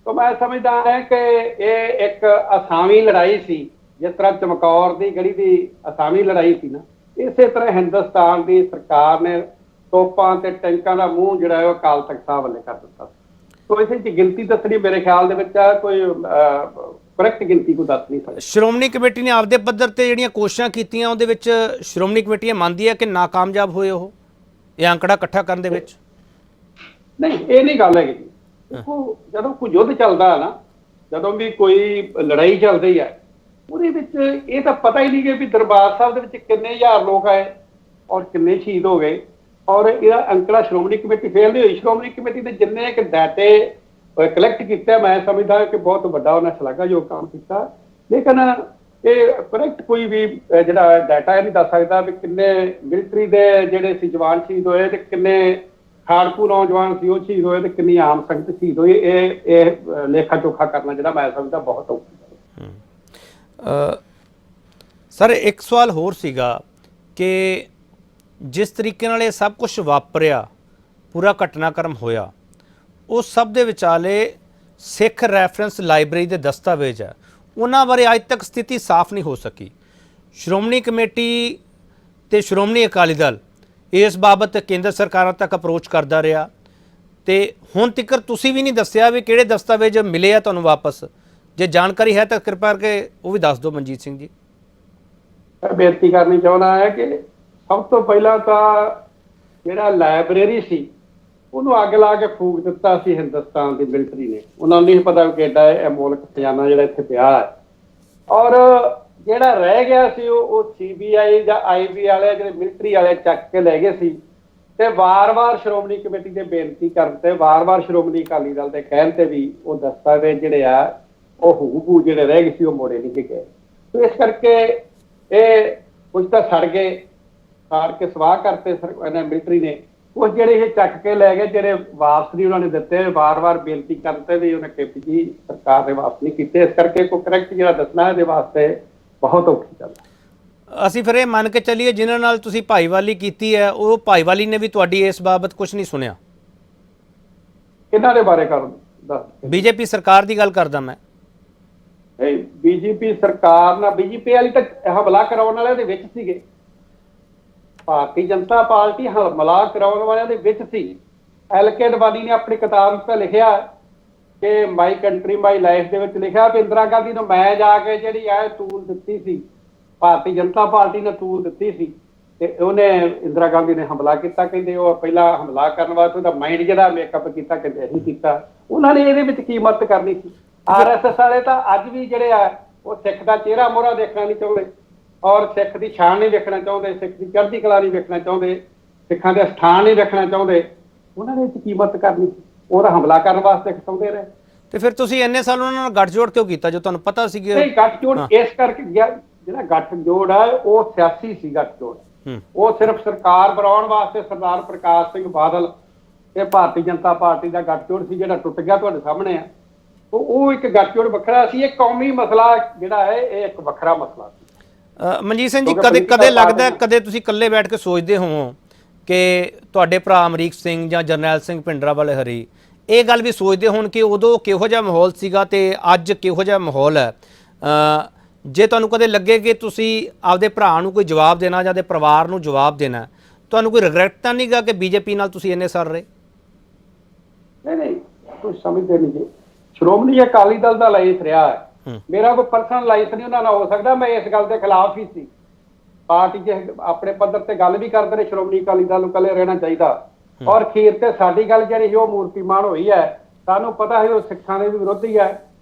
Speaker 2: ਤਾਂ ਮੈਂ ਸਮਝਦਾ ਹਾਂ ਕਿ ਇਹ ਇੱਕ ਅਸਾਮੀ ਲੜਾਈ ਸੀ, ਜਿਸ ਤਰ੍ਹਾਂ ਚਮਕੌਰ ਦੀ ਗੜੀ ਦੀ ਅਸਾਮੀ ਲੜਾਈ ਸੀ ਨਾ, ਇਸੇ ਤਰ੍ਹਾਂ ਹਿੰਦੁਸਤਾਨ ਦੀ ਸਰਕਾਰ ਨੇ ਤੋਪਾਂ ਤੇ ਟੈਂਕਾਂ ਦਾ ਮੂੰਹ ਜਿਹੜਾ ਹੈ ਉਹ ਅਕਾਲ ਤਖਤ ਸਾਹਿਬ ਵੱਲੇ ਕਰ ਦਿੱਤਾ। ਸੋ ਇਸੇ 'ਚ ਗਿਣਤੀ ਦੱਸਣੀ ਮੇਰੇ ਖਿਆਲ ਦੇ ਵਿੱਚ ਕੋਈ ਕਰੈਕਟ ਗਿਣਤੀ ਕੋਈ ਦੱਸ ਨਹੀਂ ਸਕਦਾ।
Speaker 1: ਸ਼੍ਰੋਮਣੀ ਕਮੇਟੀ ਨੇ ਆਪਦੇ ਪੱਧਰ ਤੇ ਜਿਹੜੀਆਂ ਕੋਸ਼ਿਸ਼ਾਂ ਕੀਤੀਆਂ, ਉਹਦੇ ਵਿੱਚ ਸ਼੍ਰੋਮਣੀ ਕਮੇਟੀ ਇਹ ਮੰਨਦੀ ਹੈ ਕਿ ਨਾਕਾਮਯਾਬ ਹੋਏ ਉਹ ਇਹ ਅੰਕੜਾ ਇਕੱਠਾ ਕਰਨ ਦੇ ਵਿੱਚ?
Speaker 2: ਨਹੀਂ, ਇਹ ਨਹੀਂ ਗੱਲ ਹੈਗੀ। ਦੇਖੋ, ਜਦੋਂ ਕੋਈ ਯੁੱਧ ਚੱਲਦਾ ਹੈ ਨਾ, ਜਦੋਂ ਵੀ ਕੋਈ ਲੜਾਈ ਚੱਲਦੀ ਹੈ, ਉਹਦੇ ਵਿੱਚ ਇਹ ਤਾਂ ਪਤਾ ਹੀ ਨਹੀਂ ਕਿ ਵੀ ਦਰਬਾਰ ਸਾਹਿਬ ਦੇ ਵਿੱਚ ਕਿੰਨੇ ਹਜ਼ਾਰ ਲੋਕ ਆਏ ਔਰ ਕਿੰਨੇ ਸ਼ਹੀਦ ਹੋ ਗਏ ਔਰ ਇਹਦਾ ਅੰਕੜਾ ਸ਼੍ਰੋਮਣੀ ਕਮੇਟੀ ਫੇਲ ਨਹੀਂ ਹੋਈ। ਸ਼੍ਰੋਮਣੀ ਕਮੇਟੀ ਦੇ ਜਿੰਨੇ ਇੱਕ ਡਾਟੇ ਕਲੈਕਟ ਕੀਤਾ, ਮੈਂ ਸਮਝਦਾ ਕਿ ਬਹੁਤ ਵੱਡਾ ਉਹਨਾਂ ਸ਼ਲਾਘਾਯੋਗ ਕੰਮ ਕੀਤਾ, ਲੇਕਿਨ ਇਹ ਕਰੈਕਟ ਕੋਈ ਵੀ ਜਿਹੜਾ ਡਾਟਾ ਇਹ ਨਹੀਂ ਦੱਸ ਸਕਦਾ ਵੀ ਕਿੰਨੇ ਮਿਲਟਰੀ ਦੇ ਜਿਹੜੇ ਸੀ ਜਵਾਨ ਸ਼ਹੀਦ ਹੋਏ ਤੇ ਕਿੰਨੇ ਖਾੜਕੂ ਨੌਜਵਾਨ ਸੀ ਉਹ ਸ਼ਹੀਦ ਹੋਏ ਤੇ ਕਿੰਨੀ ਆਮ ਸੰਗਤ ਸ਼ਹੀਦ ਹੋਈ। ਇਹ ਲੇਖਾ ਚੋਖਾ ਕਰਨਾ ਜਿਹੜਾ ਮੈਂ ਸਮਝਦਾ ਬਹੁਤ ਔਖਾ ਹੈ।
Speaker 1: ਸਰ, ਇੱਕ ਸਵਾਲ ਹੋਰ ਸੀਗਾ ਕਿ ਜਿਸ ਤਰੀਕੇ ਨਾਲ ਇਹ ਸਭ ਕੁਝ ਵਾਪਰਿਆ, ਪੂਰਾ ਘਟਨਾਕ੍ਰਮ ਹੋਇਆ, ਉਸ ਸਭ ਦੇ ਵਿਚਾਲੇ ਸਿੱਖ ਰੈਫਰੈਂਸ ਲਾਇਬ੍ਰੇਰੀ ਦੇ ਦਸਤਾਵੇਜ਼ ਹੈ, ਉਹਨਾਂ ਬਾਰੇ ਅੱਜ ਤੱਕ ਸਥਿਤੀ ਸਾਫ਼ ਨਹੀਂ ਹੋ ਸਕੀ। ਸ਼੍ਰੋਮਣੀ ਕਮੇਟੀ ਤੇ ਸ਼੍ਰੋਮਣੀ ਅਕਾਲੀ ਦਲ ਇਸ ਬਾਬਤ ਕੇਂਦਰ ਸਰਕਾਰਾਂ ਤੱਕ ਅਪਰੋਚ ਕਰਦਾ ਰਿਹਾ ਤੇ ਹੁਣ ਤੱਕ ਤੁਸੀਂ ਵੀ ਨਹੀਂ ਦੱਸਿਆ ਵੀ ਕਿਹੜੇ ਦਸਤਾਵੇਜ਼ ਮਿਲੇ ਆ ਤੁਹਾਨੂੰ ਵਾਪਸ। ਜੇ ਜਾਣਕਾਰੀ ਹੈ ਤਾਂ ਕਿਰਪਾ ਕਰਕੇ ਉਹ ਵੀ ਦੱਸ ਦਿਓ ਮਨਜੀਤ ਸਿੰਘ ਜੀ।
Speaker 2: ਮੈਂ ਬੇਨਤੀ ਕਰਨੀ ਚਾਹੁੰਦਾ ਹਾਂ ਕਿ ਸਭ ਤੋਂ ਪਹਿਲਾਂ ਤਾਂ ਜਿਹੜਾ ਲਾਇਬ੍ਰੇਰੀ ਸੀ ਉਹਨੂੰ ਅੱਗ ਲਾ ਕੇ ਫੂਕ ਦਿੱਤਾ ਸੀ ਹਿੰਦੁਸਤਾਨ ਦੀ ਮਿਲਟਰੀ ਨੇ। ਉਹਨਾਂ ਨੂੰ ਨਹੀਂ ਪਤਾ ਕਿ ਕਿੱਡਾ ਇਹ ਮੁਲਕ ਖਜ਼ਾਨਾ ਜਿਹੜਾ ਇੱਥੇ ਪਿਆ ਹੈ ਔਰ ਜਿਹੜਾ ਰਹਿ ਗਿਆ ਸੀ ਉਹ CBI ਜਾਂ IB ਵਾਲੇ ਜਿਹੜੇ ਮਿਲਟਰੀ ਵਾਲੇ ਚੱਕ ਕੇ ਲੈ ਗਏ ਸੀ ਤੇ ਵਾਰ-ਵਾਰ ਸ਼੍ਰੋਮਣੀ ਕਮੇਟੀ ਦੇ ਬੇਨਤੀ ਕਰਨ ਤੇ ਵਾਰ-ਵਾਰ ਸ਼੍ਰੋਮਣੀ ਅਕਾਲੀ ਦਲ ਦੇ ਕਹਿਣ ਤੇ ਵੀ ਉਹ ਦਸਤਾਵੇਜ਼ ਜਿਹੜੇ ਆ ਉਹ ਹੂਬਹੂ ਜਿਹੜੇ ਰਹਿ ਗਏ ਸੀ ਉਹ ਮੋੜੇ ਨਹੀਂ ਗਏ। ਸੋ ਇਸ ਕਰਕੇ ਇਹ ਕੁਝ ਤਾਂ ਸੜ ਗਏ, ਸਾੜ ਕੇ ਸਵਾਹ ਕਰਤੇ ਇਹਨਾਂ ਮਿਲਟਰੀ ਨੇ। ਕੁਝ ਜਿਹੜੇ ਇਹ ਚੱਕ ਕੇ ਲੈ ਗਏ, ਜਿਹੜੇ ਵਾਪਸ ਨਹੀਂ ਉਹਨਾਂ ਨੇ ਦਿੱਤੇ, ਵਾਰ-ਵਾਰ ਬੇਨਤੀ ਕਰਨ ਤੇ ਵੀ ਉਹਨੇ KP ਜੀ ਸਰਕਾਰ ਨੇ ਵਾਪਸ ਨਹੀਂ ਕੀਤੇ। ਇਸ ਕਰਕੇ ਕੋਈ ਕਰੈਕਟ ਜਿਹੜਾ ਦੱਸਣਾ ਇਹਦੇ ਵਾਸਤੇ ਬਹੁਤ ਔਖੀ ਗੱਲ ਹੈ।
Speaker 1: ਅਸੀਂ ਫਿਰ ਇਹ ਮੰਨ ਕੇ ਚੱਲੀਏ ਜਿਨ੍ਹਾਂ ਨਾਲ ਤੁਸੀਂ ਭਾਈਵਾਲੀ ਕੀਤੀ ਹੈ, ਉਹ ਭਾਈਵਾਲੀ ਨੇ ਵੀ ਤੁਹਾਡੀ ਇਸ ਬਾਬਤ ਕੁਝ ਨਹੀਂ ਸੁਣਿਆ?
Speaker 2: ਇਹਨਾਂ ਦੇ ਬਾਰੇ ਕਰ ਦੱਸ।
Speaker 1: BJP ਸਰਕਾਰ ਦੀ ਗੱਲ ਕਰਦਾ ਮੈਂ।
Speaker 2: BJP ਸਰਕਾਰ ਨਾਲ BJP ਵਾਲੀ ਤਾਂ ਹਮਲਾ ਕਰਾਉਣ ਵਾਲਿਆਂ ਦੇ ਵਿੱਚ ਸੀਗੇ। ਭਾਰਤੀ ਜਨਤਾ ਪਾਰਟੀ ਹਮਲਾ ਕਰਾਉਣ ਵਾਲਿਆਂ ਦੇ ਵਿੱਚ ਸੀ। LK ਅਡਵਾਨੀ ਨੇ ਆਪਣੀ ਕਿਤਾਬ ਵਿੱਚ ਲਿਖਿਆ ਕਿ ਮਾਈ ਕੰਟਰੀ ਮਾਈ ਲਾਈਫ ਦੇ ਵਿੱਚ ਲਿਖਿਆ ਵੀ ਇੰਦਰਾ ਗਾਂਧੀ ਨੂੰ ਮੈਂ ਜਾ ਕੇ ਜਿਹੜੀ ਹੈ ਟੂਲ ਦਿੱਤੀ ਸੀ, ਭਾਰਤੀ ਜਨਤਾ ਪਾਰਟੀ ਨੇ ਟੂਲ ਦਿੱਤੀ ਸੀ, ਤੇ ਉਹਨੇ ਇੰਦਰਾ ਗਾਂਧੀ ਨੇ ਹਮਲਾ ਕੀਤਾ। ਕਹਿੰਦੇ ਉਹ ਪਹਿਲਾਂ ਹਮਲਾ ਕਰਨ ਵਾਸਤੇ ਉਹਦਾ ਮਾਈਂਡ ਜਿਹੜਾ ਮੇਕਅਪ ਕੀਤਾ, ਕਹਿੰਦੇ ਅਸੀਂ ਕੀਤਾ। ਉਹਨਾਂ ਨੇ ਇਹਦੇ ਵਿੱਚ ਕੀ ਮਦਦ ਕਰਨੀ ਸੀ? RSS ਵਾਲੇ ਤਾਂ ਅੱਜ ਵੀ ਜਿਹੜੇ ਆ ਉਹ ਸਿੱਖ ਦਾ ਚਿਹਰਾ ਮੋਹਰਾ ਦੇਖਣਾ ਨਹੀਂ ਚਾਹੁੰਦੇ, ਔਰ ਸਿੱਖ ਦੀ ਸ਼ਾਨ ਨਹੀਂ ਵੇਖਣਾ ਚਾਹੁੰਦੇ, ਸਿੱਖ ਦੀ ਚੜ੍ਹਦੀ ਕਲਾ ਨਹੀਂ ਵੇਖਣਾ ਚਾਹੁੰਦੇ, ਸਿੱਖਾਂ ਦੇ ਸਥਾਨ ਨਹੀਂ ਵੇਖਣਾ ਚਾਹੁੰਦੇ। ਉਹਨਾਂ ਨੇ ਕੀ ਮਦਦ ਕਰਨੀ ਸੀ? ਉਹਦਾ ਹਮਲਾ ਕਰਨ ਵਾਸਤੇ ਖਿਚਾਉਂਦੇ ਰਹੇ।
Speaker 1: ਤੇ ਫਿਰ ਤੁਸੀਂ ਇੰਨੇ ਸਾਲ ਉਹਨਾਂ ਨਾਲ ਗੱਠਜੋੜ ਕਿਉਂ ਕੀਤਾ ਜੋ ਤੁਹਾਨੂੰ ਪਤਾ ਸੀ ਕਿ
Speaker 2: ਨਹੀਂ, ਗੱਠਜੋੜ ਇਸ ਕਰਕੇ ਜਿਹੜਾ ਗੱਠਜੋੜ ਹੈ ਉਹ ਸਿਆਸੀ ਸੀ। ਗੱਠਜੋੜ ਉਹ ਸਿਰਫ ਸਰਕਾਰ ਬਣਾਉਣ ਵਾਸਤੇ ਸਰਦਾਰ ਪ੍ਰਕਾਸ਼ ਸਿੰਘ ਬਾਦਲ ਤੇ ਭਾਰਤੀ ਜਨਤਾ ਪਾਰਟੀ ਦਾ ਗੱਠਜੋੜ ਸੀ, ਜਿਹੜਾ ਟੁੱਟ ਗਿਆ ਤੁਹਾਡੇ ਸਾਹਮਣੇ ਆ। ਉਹ ਇੱਕ ਗੱਠਜੋੜ ਵੱਖਰਾ ਸੀ। ਇਹ ਕੌਮੀ ਮਸਲਾ ਜਿਹੜਾ ਹੈ ਇਹ ਇੱਕ ਵੱਖਰਾ ਮਸਲਾ ਸੀ।
Speaker 1: ਮਨਜੀਤ ਸਿੰਘ ਜੀ, ਕਦੇ ਲੱਗਦਾ, ਕਦੇ ਤੁਸੀਂ ਇਕੱਲੇ ਬੈਠ ਕੇ ਸੋਚਦੇ ਹੋ ਕਿ ਤੁਹਾਡੇ ਭਰਾ ਅਮਰੀਕ ਸਿੰਘ ਜਾਂ ਜਰਨੈਲ ਸਿੰਘ ਭਿੰਡਰਾਂਵਾਲੇ ਹਰੀ ਇਹ ਗੱਲ ਵੀ ਸੋਚਦੇ ਹੋਣ ਕਿ ਉਦੋਂ ਕਿਹੋ ਜਿਹਾ ਮਾਹੌਲ ਸੀਗਾ ਤੇ ਅੱਜ ਕਿਹੋ ਜਿਹਾ ਮਾਹੌਲ ਹੈ? ਜੇ ਤੁਹਾਨੂੰ ਕਦੇ ਲੱਗੇ ਕਿ ਤੁਸੀਂ ਆਪਦੇ ਭਰਾ ਨੂੰ ਕੋਈ ਜਵਾਬ ਦੇਣਾ ਜਾਂ ਦੇ ਪਰਿਵਾਰ ਨੂੰ ਜਵਾਬ ਦੇਣਾ, ਤੁਹਾਨੂੰ ਕੋਈ ਰਿਗਰੈਟ ਤਾਂ ਨਹੀਂਗਾ ਕਿ ਬੀਜੇਪੀ ਨਾਲ ਤੁਸੀਂ ਇੰਨੇ ਸਾਲ ਰਹੇ?
Speaker 2: ਨਹੀਂ, ਤੁਸੀਂ ਸਮਝਦੇ ਨਹੀਂ ਜੀ। ਸ਼੍ਰੋਮਣੀ ਅਕਾਲੀ ਦਲ ਦਾ ਲਾਇਸ ਰਿਹਾ ਹੈ, ਮੇਰਾ ਕੋਈ ਪਰਸਨਲ ਲਾਇਸ ਨਹੀਂ ਉਹਨਾਂ ਨਾਲ ਹੋ ਸਕਦਾ। ਮੈਂ ਇਸ ਗੱਲ ਦੇ ਖਿਲਾਫ ਹੀ ਸੀ। ਪਾਰਟੀ 'ਚ ਆਪਣੇ ਪੱਧਰ ਤੇ ਗੱਲ ਵੀ ਕਰਦੇ ਨੇ ਸ਼੍ਰੋਮਣੀ ਅਕਾਲੀ ਦਲ ਨੂੰ ਇਕੱਲੇ ਰਹਿਣਾ ਚਾਹੀਦਾ, ਔਰ ਅਖੀਰ ਤੇ ਸਾਡੀ ਗੱਲ ਜਿਹੜੀ ਉਹ ਮੂਰਤੀਮਾਨ ਹੋਈ ਹੈ। ਸਾਨੂੰ ਪਤਾ ਹੈ ਉਹ ਸਿੱਖਾਂ ਦੇ ਵੀ ਵਿਰੋਧੀ ਹੈ,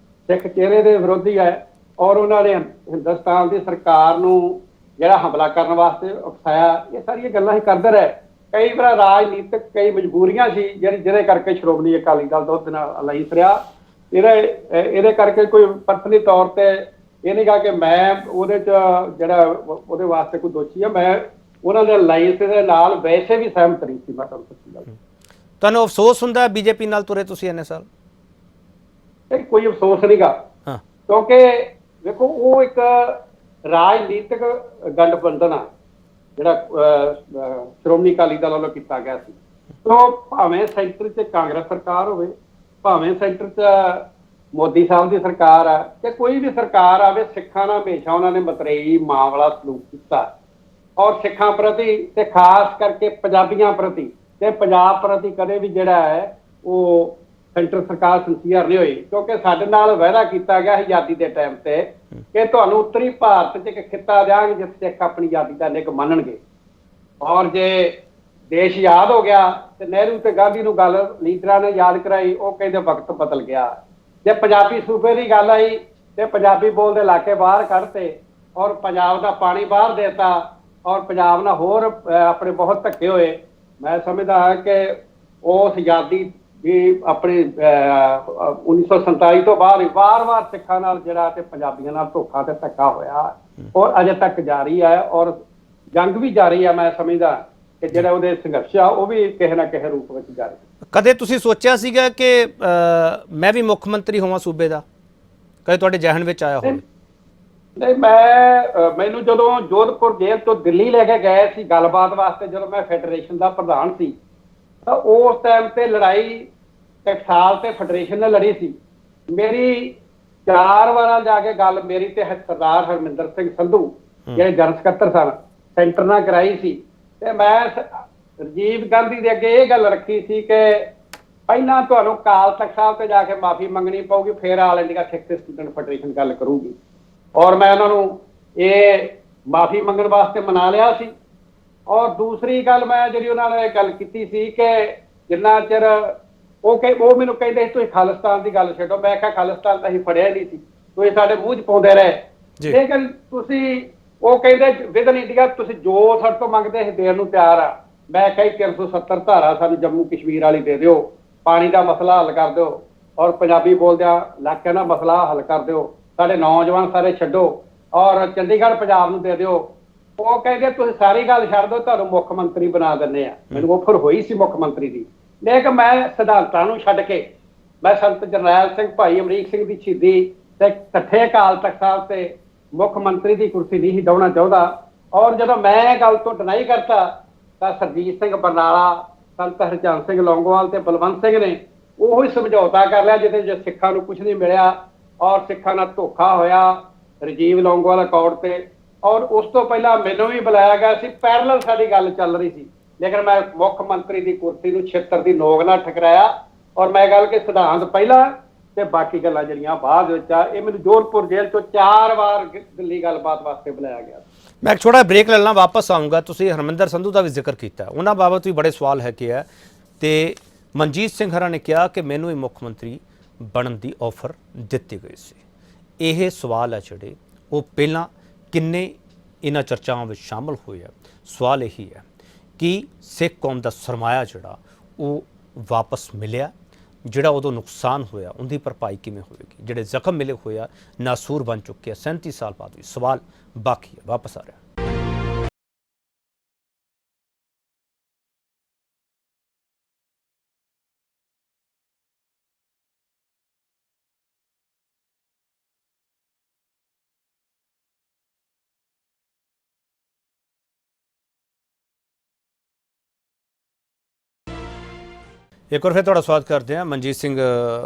Speaker 2: ਸਿੱਖ ਚਿਹਰੇ ਦੇ ਵਿਰੋਧੀ ਹੈ, ਔਰ ਉਹਨਾਂ ਨੇ ਹਿੰਦੁਸਤਾਨ ਦੀ ਸਰਕਾਰ ਨੂੰ ਜਿਹੜਾ ਹਮਲਾ ਕਰਨ ਵਾਸਤੇ ਉਕਸਾਇਆ। ਇਹ ਸਾਰੀਆਂ ਗੱਲਾਂ ਹੀ ਕਰਦੇ ਰਹੇ। ਕਈ ਵਾਰ ਰਾਜਨੀਤਿਕ ਕਈ ਮਜਬੂਰੀਆਂ ਸੀ ਜਿਹਦੇ ਕਰਕੇ ਸ਼੍ਰੋਮਣੀ ਅਕਾਲੀ ਦਲ ਦਾ ਉਹਦੇ ਨਾਲ ਅਲਾਈਸ ਰਿਹਾ। ਇਹਦੇ ਕਰਕੇ ਕੋਈ ਪਰਸਨਲੀ ਤੌਰ ਤੇ ਇਹ ਨਹੀਂ ਗਾ ਕਿ ਮੈਂ ਉਹਦੇ 'ਚ ਜਿਹੜਾ ਉਹਦੇ ਵਾਸਤੇ ਕੋਈ ਦੋਸ਼ੀ ਆ। ਮੈਂ ਉਹਨਾਂ ਦੇ ਅਲਾਈਸ ਦੇ ਨਾਲ ਵੈਸੇ ਵੀ ਸਹਿਮਤ ਨਹੀਂ ਸੀ। ਮੈਂ ਤੁਹਾਨੂੰ ਸੱਚੀ ਗੱਲ,
Speaker 1: ਤੁਹਾਨੂੰ ਅਫਸੋਸ ਹੁੰਦਾ ਬੀਜੇਪੀ ਨਾਲ ਤੁਰੇ ਤੁਸੀਂ ਇੰਨੇ ਸਾਲ?
Speaker 2: ਇਹ ਕੋਈ ਅਫਸੋਸ ਨਹੀਂਗਾ, ਕਿਉਂਕਿ ਵੇਖੋ ਉਹ ਇੱਕ ਰਾਜਨੀਤਿਕ ਗਠਬੰਧਨ ਆ ਜਿਹੜਾ ਸ਼੍ਰੋਮਣੀ ਅਕਾਲੀ ਦਲ ਵੱਲੋਂ ਕੀਤਾ ਗਿਆ ਸੀ। ਤੋਂ ਭਾਵੇਂ ਸੈਂਟਰ 'ਚ ਕਾਂਗਰਸ ਸਰਕਾਰ ਹੋਵੇ, ਭਾਵੇਂ ਸੈਂਟਰ 'ਚ ਮੋਦੀ ਸਾਹਿਬ ਦੀ ਸਰਕਾਰ ਆ, ਤੇ ਕੋਈ ਵੀ ਸਰਕਾਰ ਆਵੇ, ਸਿੱਖਾਂ ਨਾਲ ਹਮੇਸ਼ਾ ਉਹਨਾਂ ਨੇ ਮਤਰੇਈ ਮਾਂ ਵਾਲਾ ਸਲੂਕ ਕੀਤਾ। ਔਰ ਸਿੱਖਾਂ ਪ੍ਰਤੀ ਤੇ ਖਾਸ ਕਰਕੇ ਪੰਜਾਬੀਆਂ ਪ੍ਰਤੀ ਤੇ ਪੰਜਾਬ ਪ੍ਰਤੀ ਕਦੇ ਵੀ ਜਿਹੜਾ ਹੈ ਉਹ ਸੈਂਟਰ ਸਰਕਾਰ ਸਿੰਸੀਅਰ ਨਹੀਂ ਹੋਈ। ਕਿਉਂਕਿ ਸਾਡੇ ਨਾਲ ਵਾਅਦਾ ਕੀਤਾ ਗਿਆ ਆਜ਼ਾਦੀ ਦੇ ਟਾਈਮ ਤੇ ਕਿ ਤੁਹਾਨੂੰ ਉੱਤਰੀ ਭਾਰਤ 'ਚ ਇੱਕ ਖਿੱਤਾ ਦਿਆਂਗੇ ਜਿੱਥੇ ਸਿੱਖ ਆਪਣੀ ਆਜ਼ਾਦੀ ਦਾ ਨਿੱਘ ਮੰਨਣਗੇ। ਔਰ ਜੇ ਦੇਸ਼ ਯਾਦ ਹੋ ਗਿਆ ਤੇ ਨਹਿਰੂ ਤੇ ਗਾਂਧੀ ਨੂੰ ਗੱਲ ਲੀਡਰਾਂ ਨੇ ਯਾਦ ਕਰਾਈ, ਉਹ ਕਹਿੰਦੇ ਵਕਤ ਬਦਲ ਗਿਆ। ਜੇ ਪੰਜਾਬੀ ਸੂਬੇ ਦੀ ਗੱਲ ਆਈ ਤੇ ਪੰਜਾਬੀ ਬੋਲਦੇ ਇਲਾਕੇ ਬਾਹਰ ਕੱਢਤੇ, ਔਰ ਪੰਜਾਬ ਦਾ ਪਾਣੀ ਬਾਹਰ ਦੇਤਾ, ਔਰ ਪੰਜਾਬ ਨਾਲ ਹੋਰ ਆਪਣੇ ਬਹੁਤ ਧੱਕੇ ਹੋਏ। ਮੈਂ ਸਮਝਦਾ ਹਾਂ ਕਿ ਉਸ ਆਜ਼ਾਦੀ ਦੀ ਆਪਣੀ 1947 ਤੋਂ ਬਾਅਦ ਵਾਰ-ਵਾਰ ਸਿੱਖਾਂ ਨਾਲ ਜਿਹੜਾ ਤੇ ਪੰਜਾਬੀਆਂ ਨਾਲ ਧੋਖਾ ਤੇ ਧੱਕਾ ਹੋਇਆ, ਔਰ ਅਜੇ ਤੱਕ ਜਾਰੀ ਹੈ, ਔਰ ਜੰਗ ਵੀ ਜਾਰੀ ਆ। ਮੈਂ ਸਮਝਦਾ ਕਿ ਜਿਹੜਾ ਉਹਦੇ ਸੰਘਰਸ਼ ਆ ਉਹ ਵੀ ਕਿਸੇ ਨਾ ਕਿਸੇ ਰੂਪ ਵਿੱਚ ਜਾਰੀ। ਕਦੇ ਤੁਸੀਂ ਸੋਚਿਆ ਸੀਗਾ ਕਿ ਮੈਂ ਵੀ ਮੁੱਖ ਮੰਤਰੀ ਹੋਵਾਂ ਸੂਬੇ ਦਾ? ਕਦੇ ਤੁਹਾਡੇ ਜ਼ਿਹਨ ਵਿੱਚ ਆਇਆ ਹੋਵੇ? ਨਹੀਂ, ਮੈਨੂੰ ਜਦੋਂ ਜੋਧਪੁਰ ਜੇਲ੍ਹ ਤੋਂ ਦਿੱਲੀ ਲੈ ਕੇ ਗਏ ਸੀ ਗੱਲਬਾਤ ਵਾਸਤੇ, ਜਦੋਂ ਮੈਂ ਫੈਡਰੇਸ਼ਨ ਦਾ ਪ੍ਰਧਾਨ ਸੀ, ਤਾਂ ਉਸ ਟਾਈਮ ਤੇ ਲੜਾਈ ਟਕਸਾਲ ਤੇ ਫੈਡਰੇਸ਼ਨ ਨੇ ਲੜੀ ਸੀ। ਮੇਰੀ 4 ਵਾਰਾਂ ਜਾ ਕੇ ਗੱਲ ਮੇਰੀ ਤੇ ਸਰਦਾਰ ਹਰਮਿੰਦਰ ਸਿੰਘ ਸੰਧੂ ਜਿਹੜੇ ਜਨਰਲ ਸਕੱਤਰ ਸਨ ਸੈਂਟਰ ਨਾਲ ਕਰਾਈ ਸੀ। ਤੇ ਮੈਂ ਰਾਜੀਵ ਗਾਂਧੀ ਦੇ ਅੱਗੇ ਇਹ ਗੱਲ ਰੱਖੀ ਸੀ ਕਿ ਪਹਿਲਾਂ ਤੁਹਾਨੂੰ ਅਕਾਲ ਤਖਤ ਸਾਹਿਬ ਤੇ ਜਾ ਕੇ ਮਾਫੀ ਮੰਗਣੀ ਪਊਗੀ, ਫਿਰ ਆਲ ਇੰਡੀਆ ਸਿੱਖ ਸਟੂਡੈਂਟ ਫੈਡਰੇਸ਼ਨ ਗੱਲ ਕਰੂਗੀ। ਔਰ ਮੈਂ ਉਹਨਾਂ ਨੂੰ ਇਹ ਮਾਫੀ ਮੰਗਣ ਵਾਸਤੇ ਮਨਾ ਲਿਆ ਸੀ। ਔਰ ਦੂਸਰੀ ਗੱਲ ਮੈਂ ਜਿਹੜੀ ਉਹਨਾਂ ਨੇ ਗੱਲ ਕੀਤੀ ਸੀ ਕਿ ਜਿੰਨਾ ਚਿਰ ਉਹ ਮੈਨੂੰ ਕਹਿੰਦੇ ਸੀ ਤੁਸੀਂ ਖਾਲਿਸਤਾਨ ਦੀ ਗੱਲ ਛੱਡੋ। ਮੈਂ ਕਿਹਾ ਖਾਲਿਸਤਾਨ ਤਾਂ ਅਸੀਂ ਫੜਿਆ ਨਹੀਂ ਸੀ, ਤੁਸੀਂ ਸਾਡੇ ਮੂੰਹ 'ਚ ਪਾਉਂਦੇ ਰਹੇ। ਲੇਕਿਨ ਤੁਸੀਂ ਉਹ ਕਹਿੰਦੇ ਵਿਦਨ ਇੰਡੀਆ ਤੁਸੀਂ ਜੋ ਸਾਡੇ ਤੋਂ ਮੰਗਦੇ ਅਸੀਂ ਦੇਣ ਨੂੰ ਤਿਆਰ ਆ। ਮੈਂ ਕਹੀ 370 ਧਾਰਾ ਸਾਨੂੰ ਜੰਮੂ ਕਸ਼ਮੀਰ ਵਾਲੀ ਦੇ ਦਿਓ, ਪਾਣੀ ਦਾ ਮਸਲਾ ਹੱਲ ਕਰ ਦਿਓ, ਔਰ ਪੰਜਾਬੀ ਬੋਲਦਿਆਂ ਇਲਾਕਿਆਂ ਦਾ ਮਸਲਾ ਹੱਲ ਕਰ ਦਿਓ, ਸਾਡੇ ਨੌਜਵਾਨ ਸਾਰੇ ਛੱਡੋ, ਔਰ ਚੰਡੀਗੜ੍ਹ ਪੰਜਾਬ ਨੂੰ ਦੇ ਦਿਓ। ਉਹ ਕਹਿੰਦੇ ਤੁਸੀਂ ਸਾਰੀ ਗੱਲ ਛੱਡ ਦਿਓ, ਤੁਹਾਨੂੰ ਮੁੱਖ ਮੰਤਰੀ ਬਣਾ ਦਿੰਦੇ ਆ। ਮੈਨੂੰ ਆਫਰ ਹੋਈ ਸੀ ਮੁੱਖ ਮੰਤਰੀ ਦੀ, ਲੇਕਿਨ ਮੈਂ ਸਿਧਾਂਤਾਂ ਨੂੰ ਛੱਡ ਕੇ ਮੈਂ ਸੰਤ ਜਰਨੈਲ ਸਿੰਘ ਭਾਈ ਅਮਰੀਕ ਸਿੰਘ ਦੀ ਸ਼ਹੀਦੀ ਤੇ ਇਕੱਠੇ ਅਕਾਲ ਤਖਤ ਸਾਹਿਬ ਤੇ ਮੁੱਖ ਮੰਤਰੀ ਦੀ ਕੁਰਸੀ ਨਹੀਂ ਡਾਉਣਾ ਚਾਹੁੰਦਾ। ਔਰ ਜਦੋਂ ਮੈਂ ਗੱਲ ਤੋਂ ਡਿਨਾਈ ਕਰਤਾ ਤਾਂ ਸਰਜੀਤ ਸਿੰਘ ਬਰਨਾਲਾ, ਸੰਤ ਹਰਚੰਦ ਸਿੰਘ ਲੌਂਗੋਵਾਲ ਤੇ ਬਲਵੰਤ ਸਿੰਘ ਨੇ ਉਹੀ ਸਮਝੌਤਾ ਕਰ ਲਿਆ ਜਿਹਦੇ ਵਿੱਚ ਸਿੱਖਾਂ ਨੂੰ ਕੁਝ ਨਹੀਂ ਮਿਲਿਆ, ਔਰ ਸਿੱਖਾਂ ਨਾਲ ਧੋਖਾ ਹੋਇਆ ਰਾਜੀਵ ਲੌਂਗੋਵਾਲ ਅਕੋਰਡ ਤੇ। ਔਰ ਉਸ ਤੋਂ ਪਹਿਲਾਂ ਮੈਨੂੰ ਵੀ ਬੁਲਾਇਆ ਗਿਆ ਸੀ, ਪੈਰਲਲ ਸਾਡੀ ਗੱਲ ਚੱਲ ਰਹੀ ਸੀ, ਲੇਕਿਨ ਮੈਂ ਮੁੱਖ ਮੰਤਰੀ ਦੀ ਕੁਰਸੀ ਨੂੰ 76 ਦੀ ਨੋਕ ਨਾਲ ਠਕਰਾਇਆ। ਔਰ ਮੈਂ ਗੱਲ ਕਿ ਸਿਧਾਂਤ ਪਹਿਲਾਂ ਤੇ ਬਾਕੀ ਗੱਲਾਂ ਜਿਹੜੀਆਂ ਬਾਅਦ ਵਿੱਚ ਆ। ਇਹ ਮੈਨੂੰ ਜੋਧਪੁਰ ਜੇਲ੍ਹ ਚੋਂ 4 ਵਾਰ ਦਿੱਲੀ ਗੱਲਬਾਤ ਵਾਸਤੇ ਬੁਲਾਇਆ ਗਿਆ।
Speaker 1: ਮੈਂ ਇੱਕ ਛੋਟਾ ਬ੍ਰੇਕ ਲੈ ਲਾਂ, ਵਾਪਸ ਆਊਂਗਾ। ਤੁਸੀਂ ਹਰਮਿੰਦਰ ਸੰਧੂ ਦਾ ਵੀ ਜ਼ਿਕਰ ਕੀਤਾ, ਉਹਨਾਂ ਬਾਬਤ ਵੀ ਬੜੇ ਸਵਾਲ ਹੈ ਕਿ ਹੈ, ਤੇ ਮਨਜੀਤ ਸਿੰਘ ਹਰਾਂ ਨੇ ਕਿਹਾ ਕਿ ਮੈਨੂੰ ਹੀ ਮੁੱਖ ਮੰਤਰੀ ਬਣਨ ਦੀ ਆਫਰ ਦਿੱਤੀ ਗਈ ਸੀ। ਇਹ ਸਵਾਲ ਹੈ ਜਿਹੜੇ ਉਹ ਪਹਿਲਾਂ ਕਿੰਨੇ ਇਹਨਾਂ ਚਰਚਾਵਾਂ ਵਿੱਚ ਸ਼ਾਮਲ ਹੋਏ ਆ। ਸਵਾਲ ਇਹੀ ਹੈ ਕਿ ਸਿੱਖ ਕੌਮ ਦਾ ਸਰਮਾਇਆ ਜਿਹੜਾ ਉਹ ਵਾਪਸ ਮਿਲਿਆ, ਜਿਹੜਾ ਉਦੋਂ ਨੁਕਸਾਨ ਹੋਇਆ ਉਹਦੀ ਭਰਪਾਈ ਕਿਵੇਂ ਹੋਵੇਗੀ, ਜਿਹੜੇ ਜ਼ਖਮ ਮਿਲੇ ਹੋਏ ਆ ਨਾਸੂਰ ਬਣ ਚੁੱਕੇ ਆ 37 ਸਾਲ ਬਾਅਦ ਵੀ। ਸਵਾਲ ਬਾਕੀ ਹੈ, ਵਾਪਸ ਆ ਰਿਹਾ। ਇੱਕ ਵਾਰ ਫਿਰ ਤੁਹਾਡਾ ਸਵਾਗਤ ਕਰਦੇ ਹਾਂ। ਮਨਜੀਤ ਸਿੰਘ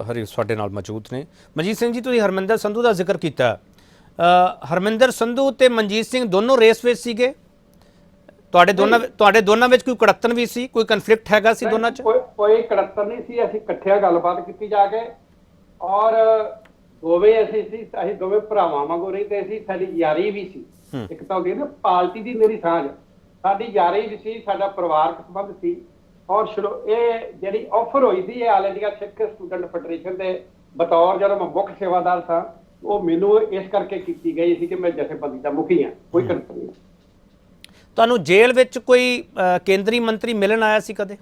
Speaker 1: ਹਰੀ ਸਾਡੇ ਨਾਲ ਮੌਜੂਦ ਨੇ। ਮਨਜੀਤ ਸਿੰਘ ਜੀ, ਤੁਸੀਂ ਹਰਮਿੰਦਰ ਸੰਧੂ ਦਾ ਜ਼ਿਕਰ ਕੀਤਾ। ਹਰਮਿੰਦਰ ਸੰਧੂ ਤੇ ਮਨਜੀਤ ਸਿੰਘ ਦੋਨੋਂ ਰੇਸ ਵਿੱਚ ਸੀਗੇ? ਤੁਹਾਡੇ ਦੋਨਾਂ ਵਿੱਚ ਕੋਈ ਕੜੱਤਨ ਵੀ ਸੀ, ਕੋਈ ਕਨਫਲਿਕਟ ਹੈਗਾ ਸੀ ਦੋਨਾਂ 'ਚ?
Speaker 2: ਕੋਈ ਕੜੱਤਨ ਨਹੀਂ ਸੀ। ਅਸੀਂ ਇਕੱਠਿਆਂ ਗੱਲਬਾਤ ਕੀਤੀ ਜਾ ਕੇ, ਔਰ ਦੋਵੇਂ ਅਸੀਂ ਦੋਵੇਂ ਭਰਾਵਾਂ ਵਾਂਗੂ ਰਹਿੰਦੇ ਸੀ। ਸਾਡੀ ਯਾਰੀ ਵੀ ਸੀ। ਇੱਕ ਤਾਂ ਹੁੰਦੀ ਨਾ ਪਾਰਟੀ ਦੀ ਮੇਰੀ ਸਾਂਝ, ਸਾਡੀ ਯਾਰੀ ਵੀ ਸੀ, ਸਾਡਾ ਪਰਿਵਾਰਕ ਸੰਬੰਧ ਸੀ। ਔਰ ਇਹ ਜਿਹੜੀ ਆਫਰ ਹੋਈ ਸੀ ਇਹ ਆਲ ਇੰਡੀਆ ਸਿੱਖ ਸਟੂਡੈਂਟ ਫੈਡਰੇਸ਼ਨ ਦੇ ਬਤੌਰ ਜਦੋਂ ਮੈਂ ਮੁੱਖ ਸੇਵਾਦਾਰ ਸਾਂ, ਉਹ ਮੈਨੂੰ ਇਸ ਕਰਕੇ ਕੀਤੀ ਗਈ ਸੀ ਕਿ ਮੈਂ ਜਥੇਬੰਦੀ ਦਾ ਮੁਖੀ ਹਾਂ। ਕੋਈ ਕੰਟਰੋਲ ਨਹੀਂ।
Speaker 1: ਤੁਹਾਨੂੰ ਜੇਲ੍ਹ ਵਿੱਚ ਕੋਈ ਕੇਂਦਰੀ ਮੰਤਰੀ ਮਿਲਣ ਆਇਆ ਸੀ ਕਦੇ?